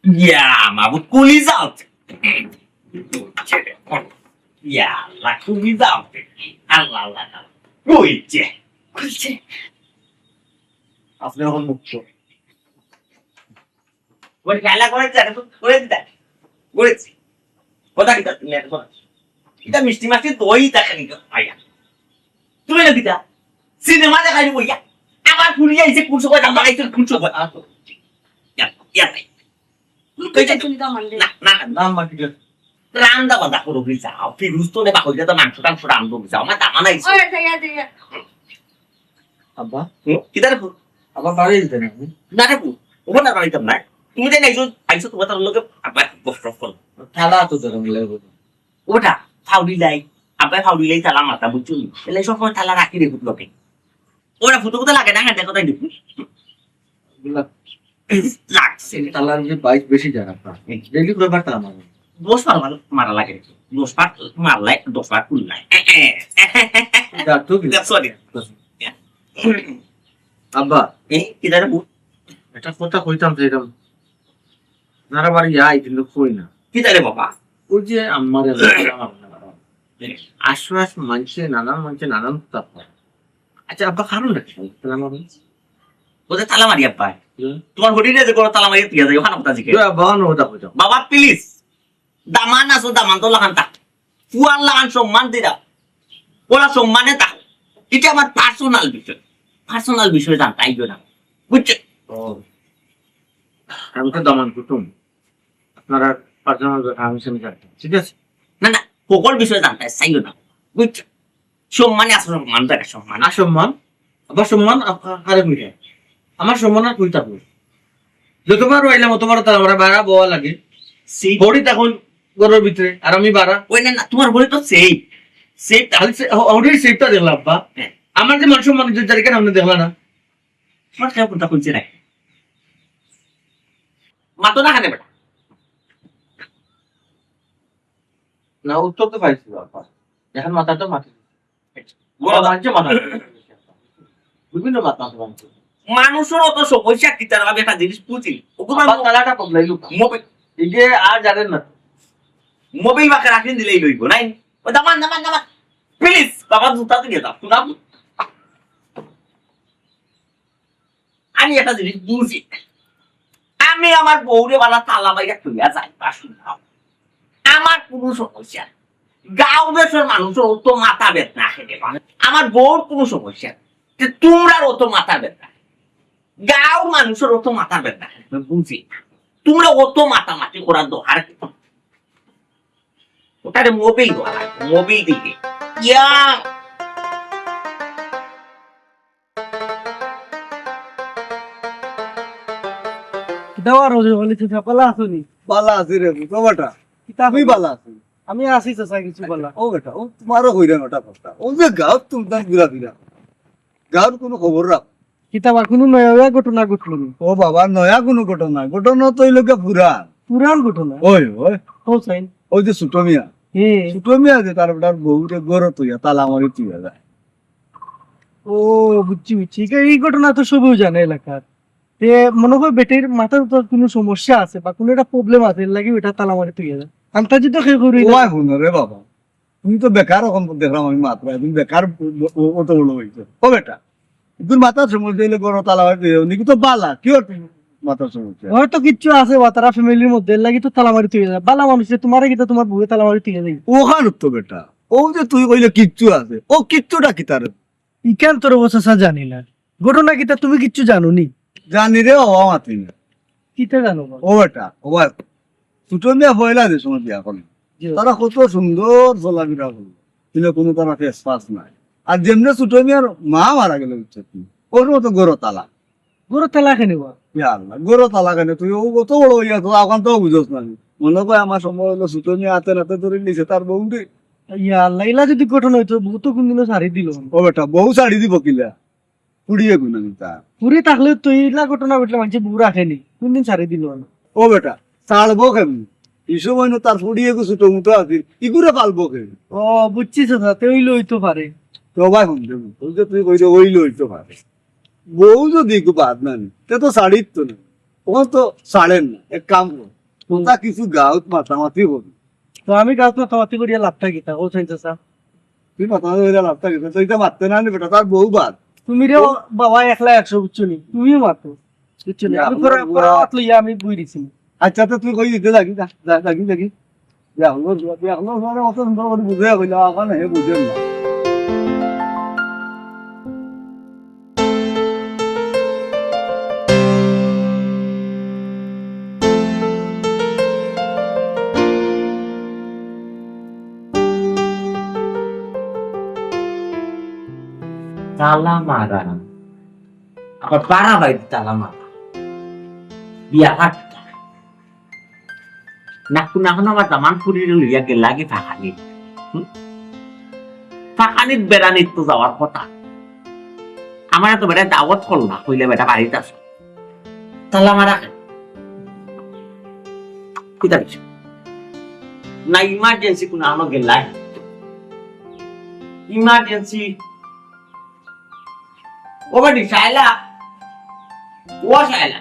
ইয়া মাবু কুলি যাও ইয়া আল্লাহ কুলি যাও আল্লাহ আল্লাহ কইছে খুলছে আপনি এখন মুক্ত ওই খেলা করেছে তো করে দিতা করেছি কথা কিতা তুমি এখন এটা মিষ্টি মাছটি দই দেখেনি আয়া তুমি না দিতা সিনেমা দেখাই বইয়া আবার ফুরিয়ে আইছে কুরসো কয় দাম আইছে কুরসো কয় ইয়া ইয়া তুমি তো আমার দে। না না নাম মাটি রান্দা বান্দা করো বিছা ফিরুজ তো নে বাকল যেটা মাংস টাংস রান্দো বিছা আমার দাম আনাইছে ওই দেখা দেখা আব্বা কিদার আবার বাড়ি দিতেন আপনি না রে ও না রাইতাম না তুমি যে নাইছো আইছো তোমার তার লগে আবার বস্ত্র ফল খেলা তো ধরে মিলে ওটা ফাউডি লাই আবার ফাউডি লাই তালা মাথা বুঝছো এলে সব সময় তালা রাখি রে লোকে ওরা ফুটো ফুটো লাগে না হ্যাঁ দেখো তাই দেখুন লাগছে তালার যে বাইক বেশি যায় আপনার ডেইলি ব্যাপারটা আমার 10 বার মারা লাগে 10 বার মারলাই 10 বার কুললাই তো সরি আব্বা কিদার এটা কথা কইতাম যে এরকম নারা বাড়ি যাই কিন্তু কই না কিদারে বাবা ওই যে আমার আশ্বাস মানছে নানান তাপ আচ্ছা আব্বা কারণ রাখি ওদের তালা মারি আব্বা তোমার হরিরে যে কোনো তালা মারি তুই যাই ওখানে কথা জিকে বাবা নো কথা কইতাম বাবা প্লিজ দামান আসো দামান তো লাগান তা ফুয়ার লাগান সম্মান দিরা ওরা সম্মানে তা এটা আমার পার্সোনাল বিষয় জানতাই না বুঝছে আমি তো দামান কুটুম আপনারা পার্সোনাল আমি শুনে যাচ্ছি ঠিক আছে না না সকল বিষয় জানতাই চাইও না বুঝছে সম্মানে আসো সম্মান দেয় সম্মান না সম্মান আবার সম্মান আরেক মিটার আমার সম্মান আর কইতা কই যতবার রইলাম অতবার তার আমরা বাড়া বওয়া লাগে সেই বড়ি তখন গরুর ভিতরে আর আমি বাড়া ওই না তোমার বলে তো সেই খালি অলরেডি সেফটা দেখলাম আব্বা হ্যাঁ। আমার যে মান সম্মান যে তারিখে আপনি দেখলা না তোমার কেউ কোনটা খুলছে না মাতো না খানে বেটা না উত্তর তো পাইছিল আব্বা এখন মাথা তো মাটি বড় মানছে মাথা বিভিন্ন মাথা আছে মানুষের অত সমস্যা কি তার আমি একটা জিনিস বুঝি আমার তালাটা বদলাই লুকা মোবাইল এগে আর জানেন না মোবাইল বাকে রাখেন দিলেই লইব নাই ও দামান দামান দামান প্লিজ বাবা জুতা দিয়ে দাও শুনাম আমি একটা জিনিস বুঝি আমি আমার বউরে বালা তালা বাইরা তুইয়া যাই পাশুন আমার কোনো সমস্যা নেই। গাঁও দেশের মানুষের অত মাথা বেদনা খেতে পারে আমার বউর কোনো সমস্যা নেই। যে তোমরা অত মাথা বেদনা গাঁও মানুষের অত মাথা বেদনা খেতে বুঝি তোমরা অত মাতামাতি করার দরকার কি? ওটারে মোবাইল মোবাইল দিকে ইয়া দেওয়ার রোজে বলেছে পালা আসুনি বালা আছে রে বাবাটা আমি বালা আছি আমি আসি চাচা কিছু বলা ও বেটা ও তোমারও হইরান ওটা কথা ও যে গাঁত তুমি ঘুরা ফিরা গাঁর কোনো খবর রাখ কিতাবা কোনো নয়া ঘটনা ঘটলো নি ও বাবা নয়া কোনো ঘটনা ঘটনা তো লোকে পুরান পুরান ঘটনা ওই ওই হোসাইন ওই যে ছোট মিয়া হে ছোট মিয়া যে তার বেটার বউরে গড় তুইয়া তালা মারি তুইয়া যায় ও বুঝছি বুঝছি এই ঘটনা তো সবই জানে এলাকার তে মনে হয় বেটির মাথার উপর কোনো সমস্যা আছে বা কোনো একটা প্রবলেম আছে এর লাগি ওটা তালা মারি তুই যায় আমটা যদি খেয়ে করি ওই শুন রে বাবা তুমি তো বেকার এখন দেখলাম আমি মাত্র তুমি বেকার অত বড় হয়েছে ও বেটা তুমি মাথার সমস্যা দিলে গড় তালা মারি তুই নাকি তো বালা কি ওর মাথার সমস্যা হয়তো কিচ্ছু আছে বা তারা ফ্যামিলির মধ্যে এর লাগি তো তালা মারি তুই যায় বালা মানুষের তোমার কিতা তোমার বউয়ে তালা মারি তুই যায় ওখান তো বেটা ও যে তুই কইলে কিচ্ছু আছে ও কিচ্ছুটা কি তার ইকান তোর অবস্থা জানি না ঘটনা কিতা তুমি কিচ্ছু জানো নি জানি রে ও মাতি না কিতা জানো বল? ও বেটা ও ভাই ছোট মিয়া পয়লা যে সময় বিয়া করলো জি। তারা কত সুন্দর চলাফেরা করলো কিন্তু কোনো তারা ফেসফাস নাই আর যেমনি ছোট মিয়ার মা মারা গেল বুঝছো তুই ওর মতো গরো তালা গরু তালা খেনিব ইয়া আল্লাহ গরো তালা কেন তুই ও কত বড় হইয়া তো এখন তো বুঝোস না মনে করে আমার সময় হলো ছোট মিয়া হাতে নাতে ধরে নিছে তার বউ রে ইয়া আল্লাহ ইলা যদি ঘটনা হইতো বউ তো কোনদিনও ছাড়ি দিল ও বেটা বউ ছাড়ি দিব কিলা পুড়িয়ে গুনা তা পুরি থাকলে তো ইলা ঘটনা ঘটলে মানুষ বউ রাখেনি কোনদিন ছাড়ি দিল না ও বেটা চালবো কেমনি এই সময় না তার ফুড়িয়ে ছোট মতো আছে ইগুরে পালবো কেমনি ও বুঝছিস তাতে ওই লইতে পারে সবাই শুনতে তুই যে তুই কইলে ওই লইতে পারে বউ যদি একটু বাদ না নি তে তো শাড়ির তো না ওখান তো ছাড়েন না এক কাম কর তোমরা কিছু গাঁত মাতামাতি করবি তো আমি গাছ না তোমাতে করিয়া লাভটা কিতা ও চাইছে স্যার তুই মাতামাতি করে লাভটা গেছে তো এটা মারতে না নি বেটা তার বউ বাদ তুমি রে বাবা 100 বুঝছো নি তুমিও মাতো বুঝছো নি আমি পরে পরে মাতলো ইয়া আমি বুই দিছি আচ্ছা তো তুই কই দিতে লাগি লাগি যা হলো অত সুন্দর করে বুঝে কইলা এখন হে বুঝেন না তালা মারা আবার পাড়া বাড়িতে তালা মারা বিয়া কাটতা নাকু নাখন আমার দামান ফুরিয়ে লইয়া গে লাগে ফাঁকানি ফাঁকানিত বেড়ানিত তো যাওয়ার কথা আমার এত বেড়া দাওয়াত হল না কইলে বেটা বাড়িতে আস তালা মারা কি দাবিস না ইমার্জেন্সি কোনো আনো গেলাই ইমার্জেন্সি ও বাড়ি শায়লা ও শায়লা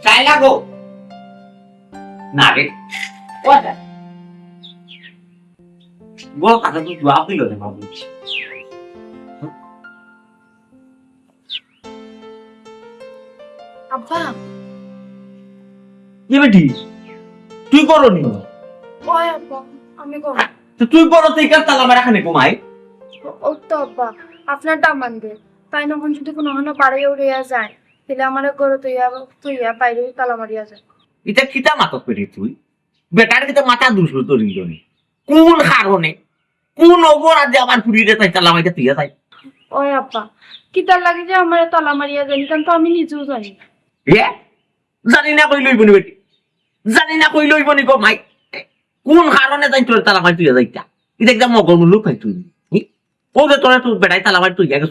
শায়লা গো না রে ও বল কথা তুই জবাব দিল রে বাবু আব্বা কি বেটি তুই করো নি ওই আব্বা আমি করব তো তুই করো তুই কার তালা মারা খানে ঘুমাই ও তো আব্বা আপনার দামান দে তাই নখন যদি কোনো হনো পারে উড়িয়া যায় তাহলে আমার গরু তুইয়া বাইরে তালা মারিয়া যায় এটা কিতা মাতক পেরে তুই বেটার কিতা মাথা দুশো তোর ইন্দনি কোন কারণে কোন অপরাধে আমার পুরীরে তাই তালা মাইটা তুই তাই ওই আব্বা কি তার লাগে যে আমার তালা মারিয়া যায় কারণ তো আমি নিজেও জানি না। এ জানি না কই লইব নি বেটি জানি না কই লইব নি গো মাই কোন কারণে তাই তোর তালা মাই তুই যাইতা এটা একদম মগর মুলু খাই তুই ও যে তোরা তুই বেটাই তালা মাই তুই গেছ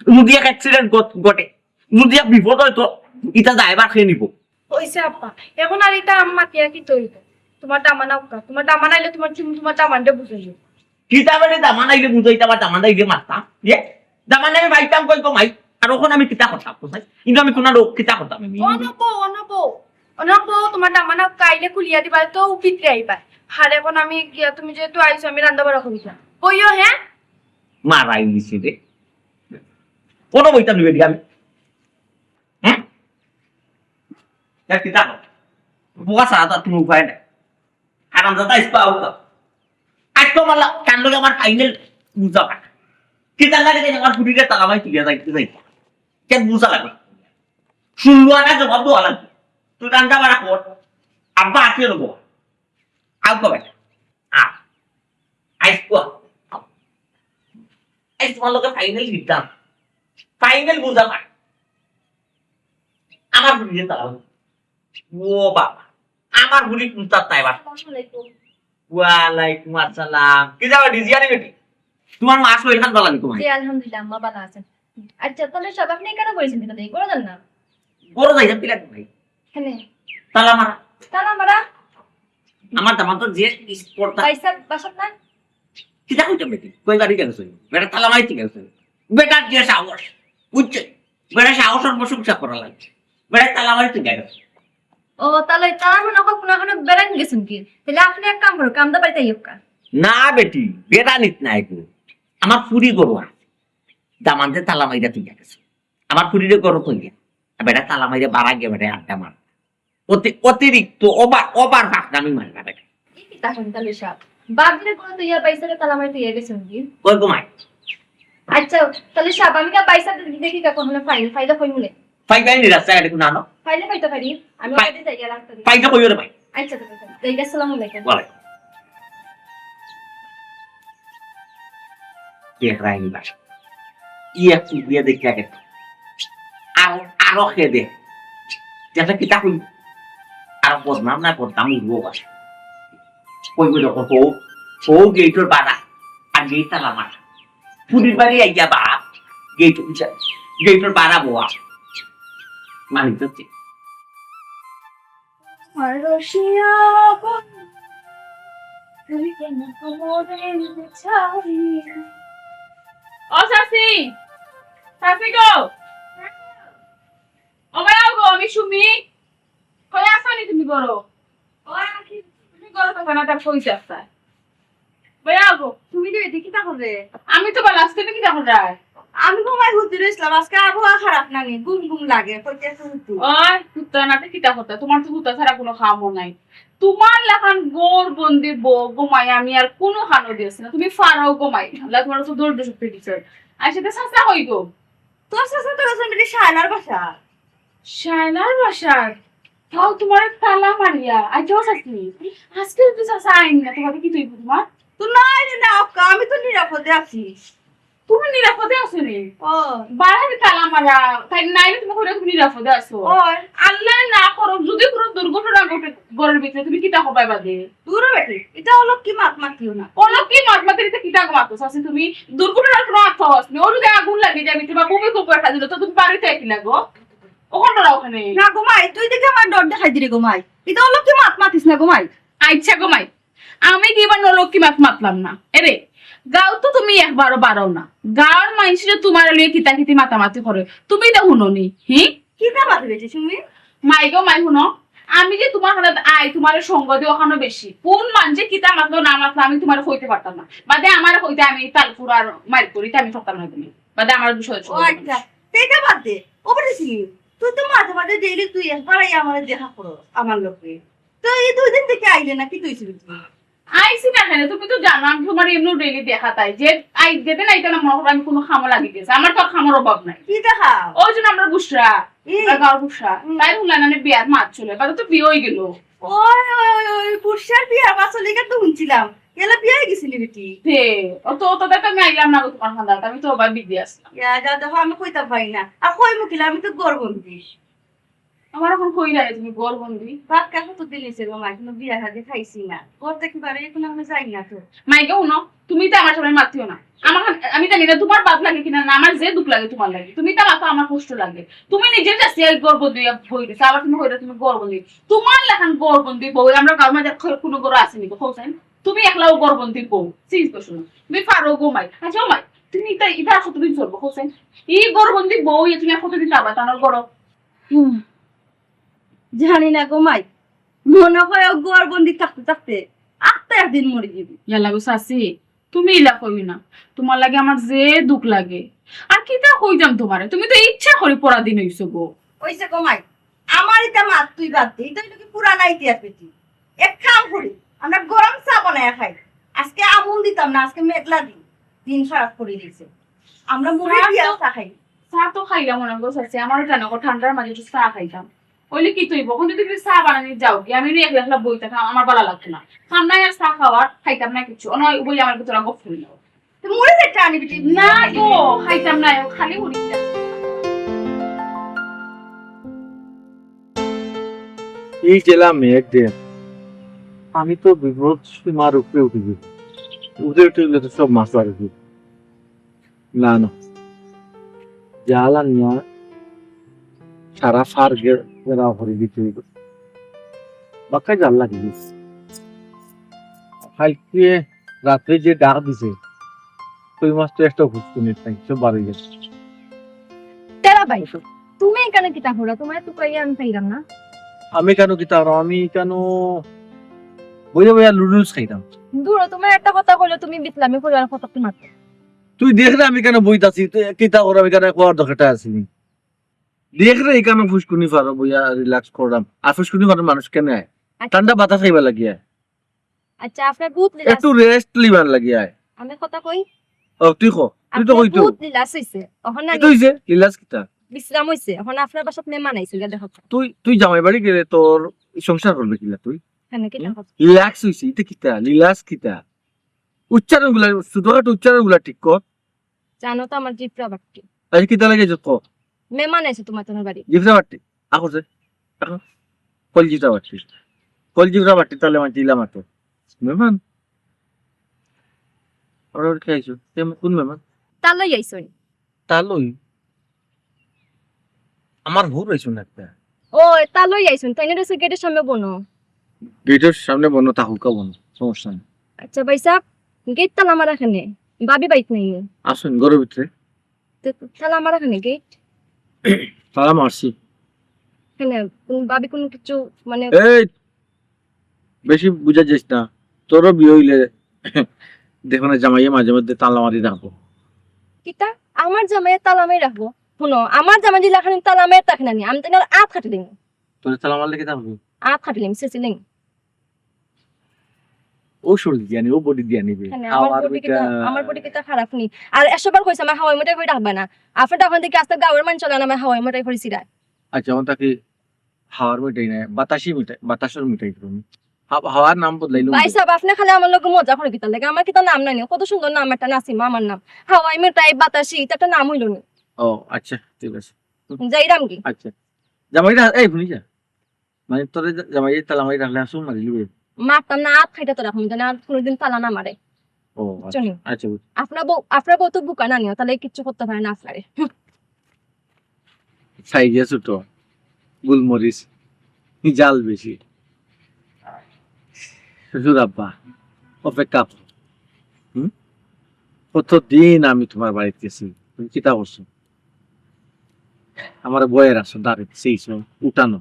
যদি এক অ্যাক্সিডেন্ট ঘটে যদি এক বিপদ হয় তো এটা ড্রাইভার খেয়ে নিব ওইসে আব্বা এখন আর এটা আম্মা কে কি তৈরি তোমার দামান আব্বা তোমার দামান আইলে তোমার দামানটা বুঝাইও কিতা বেড়ে দামান আইলে বুঝাইতা বা দামান আইলে মারতা এ দামান আমি বাইতাম কই কমাই আর ওখানে আমি কিতা কথা বুঝাই কিন্তু আমি কোনা লোক কিতা কথা আমি অনবো তোমার দামানা কাইলে খুলিয়া দিবা তো উপিত্রে আইবা হারে এখন আমি গিয়া তুমি যেহেতু আইছো আমি রান্না বাড়া করিছা বইও হ্যাঁ মারাই দিছি রে কোনো বইতাম নিবে দি আমি হ্যাঁ কিতা বুয়া সারা তো তুমি উপায় নাই আরাম দাদা ইস্পা আউকা আজ তো মালা কান্ড আমার ফাইনাল বুঝা পায় কিতা লাগে যে আমার ফুটিতে তালামাই ঠিক যাইতে যাই কেন বুঝা লাগে শুনলো না জবাব দেওয়া লাগবে তুই রান্না বাড়া কর আব্বা আঁকিয়ে নেবো আউ কবে আইস কোয়া আইস তোমার লোকের ফাইনাল দিতাম ফাইনাল বুঝা পায় আমার ফুটিতে তালামাই ও বাবা আমার বুড়ি কুন্তার তাইবার ওয়ালাইকুম আসসালাম কি যাবে ডিজিয়ানি বেটি তোমার মা আসলো এখান বলা তোমায় জি আলহামদুলিল্লাহ আম্মা ভালো আছেন আচ্ছা তাহলে সব আপনি কেন করেছেন কিন্তু এই করে দেন না বড় যাই পিলা ভাই হ্যাঁ তালা মারা তাহলে আমরা আমার দামান তো যে স্পোর্টটা পয়সা বাসত না কি দেখো তো বেটি কই বাড়ি গেছ বেটা তালা মাইতে গেছ বেটা যে সাহস বুঝছে বেটা সাহসের প্রশংসা করা লাগছে বেটা তালা মাইতে গেছ ও তাহলে তার মনে হয় কোনো বেড়ান গেছেন কি তাহলে আপনি এক কাম করো কামদা পাইতে ইয়োকা না বেটি বেটা নিত না একটু আমার ফুরি গরু আছে দামান যে তালা মাইরা তুই গেছ আমার ফুরিরে গরু তুই গে বেটা তালা মাইরা বাড়া গে বেটা আড্ডা মার অতিরিক্ত ওবার ফাঁকনামি মারবা বেটা কি তখন তাহলে সব বাবলে কোনো তো ইয়া পয়সা তালা মাই তো ইয়া গেছেন কি কই ঘুমাই আচ্ছা তাহলে সব আমি কা পয়সা দেখি কা কোন ফাইল কই মুলে পাইবাই নি রাস্তা গাড়ি কোনা ফাইলে পাইতে পারি আমি পাই- ওটা যাই রাস্তা দিয়ে পাইটা কই রে ভাই আচ্ছা তাহলে আসসালামু আলাইকুম বলে দেখ রাইনি বাস ইয়া তুই বিয়ে দেখে আগে আরো খেয়ে দে যেটা কিতা কই আর বদনাম না বদনাম উড়বো বাস কই কই দেখো ও গেটর বাড়া আর গেট তালা মার পুলির বাড়ি আইয়া বা গেটর বাড়া বোয়া মানিক তো রশিয়া তুমি কেন কোমরে ছাড়ি ও সাসি সাসি গো ও মায়াও গো আমি সুমি কই আসনি তুমি গরো তুমি গরো তো না তার কইতে আসা মায়াও গো তুমি তো এদিকে তা করে আমি তো বলা আজকে কি দেখো যায় আমি ঘুমাই ঘুরতে রইছিলাম আজকে আবহাওয়া খারাপ নানি ঘুম ঘুম লাগে কইতেছে হুতু ওই কুত্তা নাতে কিতা হতা তোমার তো কুত্তা ছাড়া কোনো খামও নাই তোমার লাখান গোর বন্দি বউ গোমাই আমি আর কোনো খানো দিয়েছি না তুমি ফারাও গোমাই আল্লাহ তোমার তো দৌড় দৌড় পেটিছে আর সেটা সাসা হই গো তোর সাথে তো গেছে মেরে শায়লার বাসা শায়নার বাসার তাও তোমার তালা মারিয়া আজ সাসনি আজকে তো সাসা আইন না তোমাকে কি তুই তোমার তো নাই রে না অক্কা আমি তো নিরাপদে আছি তুমি নিরাপদে আছো নি ও বাড়াবি তালা মারা তাই নাইলে তুমি করে তুমি নিরাপদে আছো ওই আল্লাহ না করো যদি কোনো দুর্ঘটনা ঘটে ঘরের ভিতরে তুমি কিতা হবে বাদে দূরে বেটি এটা হলো কি মাত মাতিও না ওলো কি মাতমাতিতে কিতা মাতো সাসি তুমি দুর্ঘটনার কোনো অর্থ হসনি ওর যদি আগুন লাগে যাবি তোমার বমি খুব একটা দিল তো তুমি বাড়িতে একই লাগো ওখানে না ওখানে না ঘুমাই তুই দেখে আমার ডর দেখাই দিরে ঘুমাই এটা হলো কি মাত মাতিস না ঘুমাই আচ্ছা গোমাই আমি কি এবার নলক্ষী মাত মাতলাম না এরে গাও তো তুমি একবারও বাড়াও না গাঁর মানুষরা তোমার লিয়ে কিতা কিতি মাতামাতি করে তুমি তো শুনোনি হি কি না মাতি বেটি তুমি মাইগো মাই শুনো আমি যে তোমার হাতে আই তোমার সঙ্গ দিয়ে ওখানে বেশি কোন মানুষে কিতা মাতলো না মাতলো আমি তোমার কইতে পারতাম না বাদে আমার কইতে আমি তালপুর আর মাইর করি আমি পারতাম না তুমি বাদে আমার বিষয় ও আচ্ছা সেইটা বাদ দে ও বেটি তুই তো মাঝে মাঝে ডেইলি তুই একবারই আমার দেখা করো আমার লোকে তো এই 2 দিন থেকে আইলে না কি তুইছিলি তুমি আইসি না কেন তুমি তো জানো আমি তোমার এমনি ডেইলি দেখা তাই যে আই যেতে নাই কেন মনে করো আমি কোনো খামো লাগি গেছে আমার তো আর খামোর অভাব নাই কি দেখা ওই জন্য আমরা বুসরা গাঁর বুসরা তাই শুনলাম না বিয়ার মাছ চলে বাদে তো বিয়ে হয়ে গেল ওই ওই ওই পুরুষের বিয়া বাসলিকা তো শুনছিলাম এলা বিয়া হয়ে গেছিলি বেটি তে ও তো দেখো আমি আইলাম না গো তোমার খান্দাতে আমি তো আবার বিয়ে আসলাম ইয়া যা দেখো আমি কইতা পারি না আর কই মুখিলা আমি তো গর্বন্দি আমার এখন কই লাগে তুমি গরবন্দি ভাত কাকু তো দিলিছে গো মা কিন্তু বিয়া হাতে খাইছি না করতে কি পারে এখন আমি যাই না তো মাইকে শুনো তুমি তো আমার সামনে মাতিও না আমার আমি জানি না তোমার বাদ লাগে কিনা না আমার যে দুঃখ লাগে তোমার লাগে তুমি তো মাথা আমার কষ্ট লাগে তুমি নিজে যাচ্ছি গর্বন্দি বই দিছে আবার তুমি হইলে তুমি গর্বন্দি তোমার লেখান গর্বন্দি বই আমরা গাঁর মাঝে কোনো গরু আসেনি গো খোঁজেন তুমি একলাও গর্বন্দি বউ চিজ তো শুনো তুমি পারো গোমাই আচ্ছা মাই তুমি এটা কতদিন চলবো হোসেন? এই গরবন্দি বউ তুমি আর কতদিন যাবা তানোর গরব? জানি না গো মাই, মনে হয় গোয়ার বন্দি থাকতে থাকতে আত্মা একদিন মরে যাবি। ইয়ালা গো সাসি, তুমি ইলা কই না, তোমার লাগে আমার যে দুঃখ লাগে। আর কিতা কইতাম তোমারে, তুমি তো ইচ্ছা করে পরাধীন হইছো গো। ওইসে গো মাই, আমার এটা মাত তুই বাদ দে, এটা কি পুরানা ইতিহাস পেটি। এক কাম করি, আমরা গরম চা বানায় খাই। আজকে আমুল দিতাম না, আজকে মেঘলা দিন, দিন খারাপ করে দিয়েছে। আমরা মুড়ি দিয়া চা খাই। চা তো খাইলাম মনে গো সাসি, আমারও জানো গো ঠান্ডার মাঝে একটু চা খাইতাম। ওইলে কি তুই বখন যদি তুমি চা বানানি যাও কি, আমি একলা একলা বই থাকা আমার ভালো লাগতো না। ঠান্ডায় আর চা খাওয়ার খাইতাম না কিছু, নয় বই আমার ভিতরে গপ করি না। তো মুড়ি একটা আনি বেটি। না গো খাইতাম না, খালি উড়িতাম। এই গেলাম মেঘ দিয়ে, আমি তো বিপদ সীমার উপরে উঠে গেছি। উঠে গেলে তো সব মাছ আর কি না না জ্বালা নিয়ে সারা ফার গেরাও করে দিতে হইব। বাক্কা জাল লাগে গেছে। কালকে রাত্রে যে ডাক দিছে ওই মাছটা একটা ঘুরতে তাই সব বাড়ি গেছে। তেরা ভাই তুমি এখানে কিতা করো? তোমার তো কই আমি পাইলাম না। আমি কেন কি তার আমি কেন বইয়া বইয়া লুডুস খাইতাম। দূর তোমার একটা কথা কইলো তুমি বিতলামি করে আর কথা তোমার। তুই দেখলে আমি কেন বইতাছি, কিতা করে আমি কেন কোয়ার দরকারটা আসিনি। দেখলে এই কেন ফুসকুনি পারো বইয়া রিল্যাক্স করলাম। আর ফুসকুনি পারো মানুষ কেন আয় ঠান্ডা বাতাস খাইবার লাগিয়া, আচ্ছা আপনার ভূত একটু রেস্ট লিবার লাগিয়া। আমি কথা কই, ও তুই কো, তুই তো কইতো ভূত লীলাস হইছে এখন না, কি হইছে রিল্যাক্স কিতা? বিশ্রাম হইছে এখন আপনার বাসাত মেহমান আইছে দেখো। তুই জামাই বাড়ি গেলে তোর সংসার করবে কিলা? তুই এখানে কি দেখো রিল্যাক্স হইছে এটা কিতা? রিল্যাক্স কিতা? উচ্চারণ গুলা ছোটখাটো উচ্চারণ গুলা ঠিক কর। জানো তো আমার জিপরা বাট্টি আজ কিতা লাগে যত মেহমান আইছে তোমার তোমার বাড়ি। জিভরা বাটি আকছে এখন কলজিটা বাটি কলজিটা বাটি তাহলে মানে দিলাম তো মেহমান ওর কে আইছো? কোন মেহমান? তালই আইছই। তালই আমার ভুল হইছো না একটা। ও তালই আইছুন তাই না, গেটের সামনে বনো। গেটের সামনে বন্য তাহুকা বন্য সমস্যা নেই। আচ্ছা ভাই সাহেব গেট তালা মারা এখানে, বাবি বাইক নাই আসুন ঘরের ভিতরে। তো তালা মারা এখানে গেট তালা মারছি। এখানে বাবি কোনো কিছু মানে এই বেশি বুঝা যাস না, তোরও বিয়ে হইলে দেখো না জামাইয়ে মাঝে মধ্যে তালা মারি রাখবো। কিতা আমার জামাইয়ের তালা মারি রাখবো? শুনো আমার জামাই দিলা খানি তালা মারি রাখে না, আমি তো আট খাটি দিন, তোর তালা মারলে কি থাকবো? আট খাটি দিন সেসিলিং। ও শরীর দিয়া নি, ও বডি দিয়া নিবে। আমার বডি কিতা খারাপ নি। আর এসবার কইছে আমার হাওয়াই মোটাই করে রাখবে না, আপনার তখন থেকে আস্তে গাওয়ার মান চলে না, আমার হাওয়াই মোটাই করে সিরা। আচ্ছা আমার তাকে হাওয়ার মিঠাই নাই, বাতাসি মিঠাই, বাতাসের মিঠাই করুন। হাওয়ার নাম বদলাইলো। ভাই সাহেব আপনি খালি আমার লোক মজা করে কিতা লাগে, আমার কিতা নাম নাই, কত সুন্দর নাম একটা নাসিমা আমার নাম, হাওয়াই মোটাই বাতাসি এটা একটা নাম হইল না। ও আচ্ছা ঠিক আছে যাইরাম কি আচ্ছা জামাইটা এই শুনি যা মানে তোর জামাই তালা মারি রাখলে আসুন মারি লিবে। মারতাম না, আট খাইতে তো রাখুন জানা আর কোনোদিন তালা না মারে। ও আচ্ছা আচ্ছা আপনার বউ তো বুকা না নিও, তাহলে কিচ্ছু করতে পারে না আপনারে। সাইজে ছোট গুলমরিচ জাল বেশি। শ্বশুর আব্বা অপেক্ষা কতদিন আমি তোমার বাড়িতে গেছি, তুমি চিন্তা করছো আমার বয়ের আসো দাঁড়িয়ে সেই উঠানো।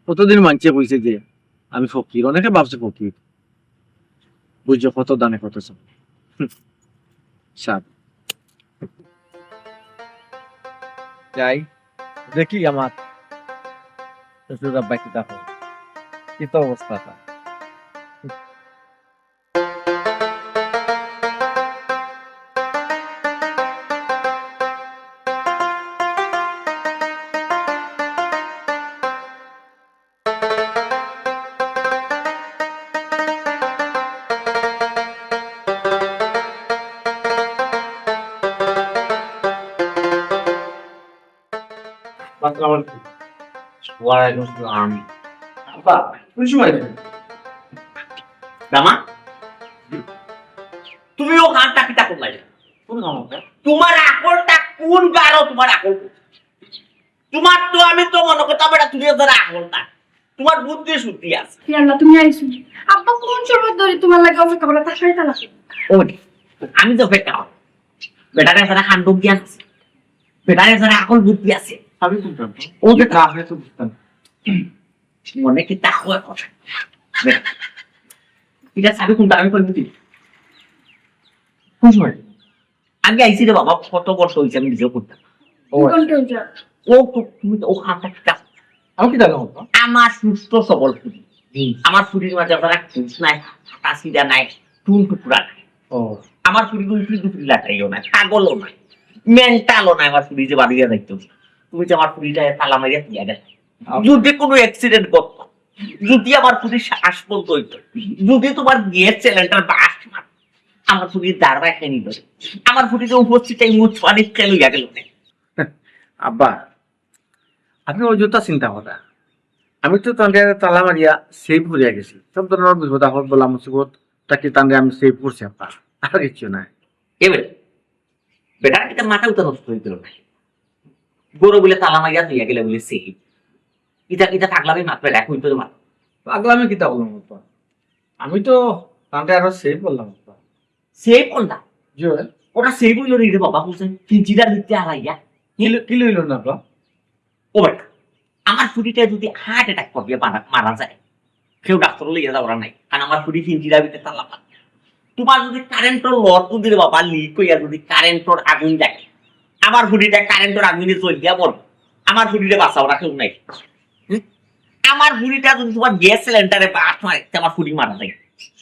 কতদিন মানছে কইছে যে আমি ফকির, অনেকে ভাবছে ফকির, বুঝছো কত দানে কত সাপ। যাই দেখি আমার শ্বশুর আব্বা কি দেখো কি তো অবস্থাটা। দামা তুমিও গানটা কিতা করলাই? তোমার আকলটা কোন গারো? তোমার আকল তোমার তো আমি তো মনে করতাম এটা তুমি আকলটা, তোমার বুদ্ধি শুদ্ধি আছে। আল্লাহ তুমি আইছো, আব্বা কোন সময় ধরে তোমার লাগে অপেক্ষা করে তাকাই তালা। আমি তো অপেক্ষা বেটারে যারা খান্ডব জ্ঞান আছে বেটারে যারা আকল বুদ্ধি আছে আমি বুঝতাম ও যে না আপনি তো বুঝতাম মনে কি তা হয় কথা এটা সাবি কোনটা আমি করবো কি কোন সময় আগে আইসি রে বাবা কত বর্ষ হয়েছে আমি নিজেও করতাম ও আচ্ছা। তুমি ও খাতা কিতা আমি কি জানো আব্বা আমার সুস্থ সবল ফুটি আমার ফুটির মাঝে আপনারা খুঁজ নাই হাতা সিধা নাই টুন টুকুরা নাই ও আমার ফুটি দুই দুপুরি লাটাইও নাই পাগলও নাই মেন্টালও নাই আমার ফুটি যে বাড়িয়া যাইতো তুমি যে আমার ফুটিটা তালা মারিয়া দিয়া গেল যদি কোনো অ্যাক্সিডেন্ট করতো যদি আমার ফুটি শ্বাস বন্ধ হইতো যদি তোমার গ্যাস সিলিন্ডার বাস আমার ফুটি দাঁড়ায় খেয়ে নিল আমার ফুটিতে উপস্থিত মুখ পানি খেয়ে লইয়া গেল আব্বা আপনি ওই জুতা চিন্তা করা আমি তো তাদের তালা মারিয়া সেভ করিয়া গেছি সব ধরনের বিপদ আপদ বলা মুসিবত তাকে তাদের আমি সেভ করছি আব্বা আর কিছু নাই এবারে বেটার একটা মাথা উঠা নষ্ট হয়ে গেল না গরু বলে তালা মারিয়া লইয়া গেলে বলে সেই ইটা ইটা থাকলামই মাত্র এক হইতো তোমার পাগলামি কিতা বললাম আব্বা আমি তো তাদের আরো সেভ করলাম আব্বা সেই কোনটা যে ওটা সেই বইল রে বাবা বুঝছেন কিঞ্চিটা দিতে আলাইয়া কি লইল না আব্বা ও বেটা আমার ফুটিটা যদি হার্ট অ্যাটাক করবে মারা যায় কেউ ডাক্তার লইয়া যাওয়ার নাই কারণ আমার ফুটি কিঞ্চিটা দিতে তালা তোমার যদি কারেন্টর লট যদি রে বাবা লিক হইয়া যদি কারেন্টর আগুন যায় আমার ফুটিটা কারেন্টর আগুনে জ্বলিয়া পড়বে আমার ফুটিটা বাঁচাও রাখেও নাই আমার ফুটিটা যদি তোমার গ্যাস সিলিন্ডারে বাস মারে আমার ফুটি মারা যায়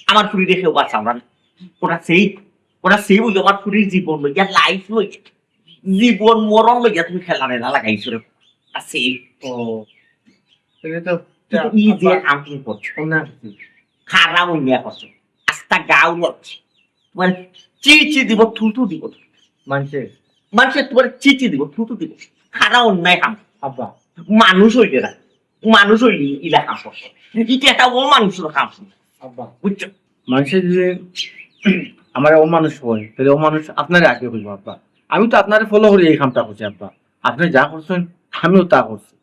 আমার ফুটি দেখেও বাঁচাও না ওটা সেই বললো আমার ফুটির জীবন লইয়া লাইফ লইয়া জীবন মরণ লইয়া তুমি খেলা নেলা লাগাইছো রে সেই ও এটা তো ই যে আমি করছো না খারাপ হইয়া করছো আস্তা গাও লড়ছে তোমার চিচি দিব থুতু দিব মানছে মানুষের তোমার চিচি দিব থুতু দিব খারাপ অন্যায় কাম আব্বা মানুষ হইলে না মানুষ হইলে ইলা কাম করছো এটা একটা ও মানুষের কাম আব্বা বুঝছো মানুষের যে আমার অমানুষ হয় তাহলে অমানুষ আপনারে আগে বুঝবো আব্বা আমি তো আপনারে ফলো করি এই কামটা করছি আব্বা আপনি যা করছেন আমিও তা করছি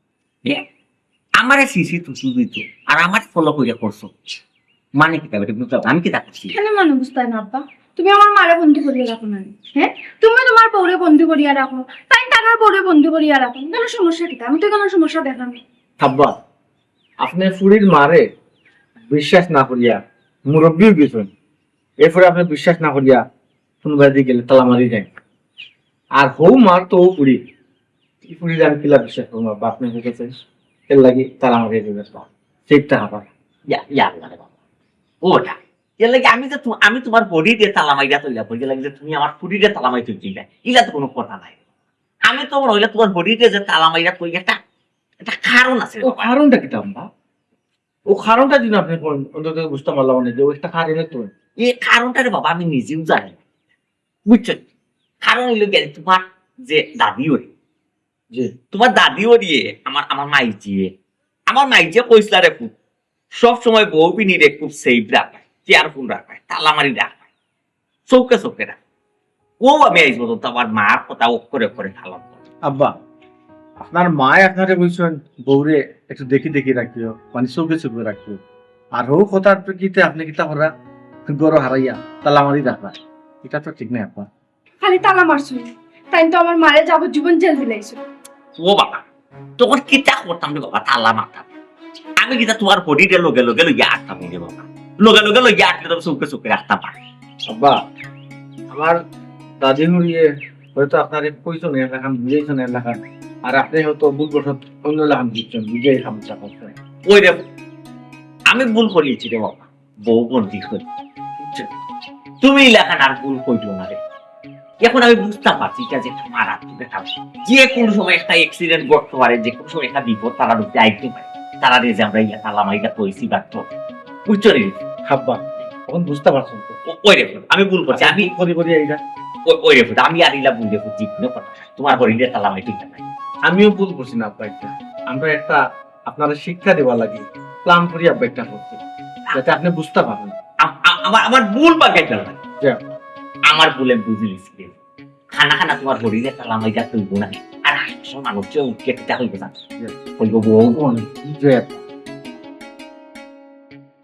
আমারে সিসি তুতু দিত আর আমার ফলো কইরা করছো মানে কি তবে বুঝতে আমি কি তা করছি কেন মানে বুঝতে না আব্বা তুমি আমার মারে বন্ধু করিয়া রাখো না হ্যাঁ তুমি তোমার বউরে বন্ধু করিয়া রাখো তাই তার বউরে বন্ধু করিয়া রাখো কেন সমস্যা কি আমি তো কোনো সমস্যা দেখাম আব্বা আপনি ফুড়ির মারে বিশ্বাস না করিয়া মুরব্বীও গেছেন এরপরে আপনি বিশ্বাস না করিয়া কোনোবাই দিয়ে গেলে তালা মারি যায় আর হৌ মার তো ফুড়ি এই ফুড়ির আমি কিলা বিশ্বাস করবো আব্বা আপনি গেছেন এর লাগি তালা মারিয়ে দেবে সেইটা আবার ওটা এর লাগে আমি তোমার বডি দিয়ে তালা মাইরা তৈলা বই লাগে যে তুমি আমার ফুডি দিয়ে তালা মাই তুই দিলে ইলা তো কোনো কথা নাই আমি তো মনে হইলে তোমার বডি দিয়ে যে তালা মাইরা তুই একটা কারণ আছে ও কারণটা কি আব্বা ও কারণটা যদি আপনি অন্তত বুঝতে পারলাম না যে ও একটা কারণে তো এই কারণটা রে বাবা আমি নিজেও জানি বুঝছো কারণ হইলো গেলে তোমার যে দাদি ওই যে তোমার দাদিও দিয়ে আমার মাইজিয়ে কইসলা রে খুব সব সময় বউ পিনি রে খুব সেফ রাখে কেয়ারফুল রাখে তালামারি রাখে চৌকে রাখে ও আমি আইসবো তো আমার মার কথা অক্ষরে অক্ষরে খালাম আব্বা আপনার মায় আপনারে বলছেন বউরে একটু দেখি রাখিও মানে চৌকে রাখিও আর ও কথার প্রেক্ষিতে আপনি কিতা করা গরো হারাইয়া তালামারি রাখা এটা তো ঠিক নাই আব্বা খালি তালা মারছো তাই তো আমার মারে যাবজ্জীবন জেল দিলাইছো ও বাবা তখন কিতা করতাম রে বাবা তালা মারতাম আমি কিতা তোমার বডিতে লগে লইয়া আটতাম রে বাবা লগে লইয়া আটলে তো চৌকে রাখতাম আব্বা আমার দাদি হরিয়ে হয়তো আপনার কইছেন এলাকান বুঝাইছেন এলাকান আর আপনি হয়তো ভুল বসত অন্য এলাকান বুঝছেন বুঝাই সমস্যা করছেন ওই রে আমি ভুল করিয়েছি রে বাবা বউ বন্দি করি তুমি লেখান আর ভুল করিও না রে এখন আমি বুঝতে পারছি এটা যে একটা মারাত্মক একটা যে কোনো সময় একটা অ্যাক্সিডেন্ট ঘটতে পারে যে কোনো সময় একটা বিপদ তারা ঢুকতে আইতে পারে তারা রে যে আমরা ইয়া তালামাইটা কইছি বাধ্য বুঝছো রে আব্বা এখন বুঝতে পারছেন তো ওই রে আমি ভুল করছি আমি করি এইটা ওই রে আমি আর ইলা ভুল দেখো জীবনে কথা তোমার হরিণের তালামাই ঠিক নাই আমিও ভুল করছি না আব্বা এটা আমরা একটা আপনারা শিক্ষা দেওয়া লাগে প্ল্যান করি আব্বা একটা করছি যাতে আপনি বুঝতে পারেন আমার ভুল পাকে গেল না যে আমার ভুলে বুঝিলিছি খানা তোমার হরিণের তালামাইটা তুলবো না আর মানুষ উঠকে একটা হইব না বলবো বউ যে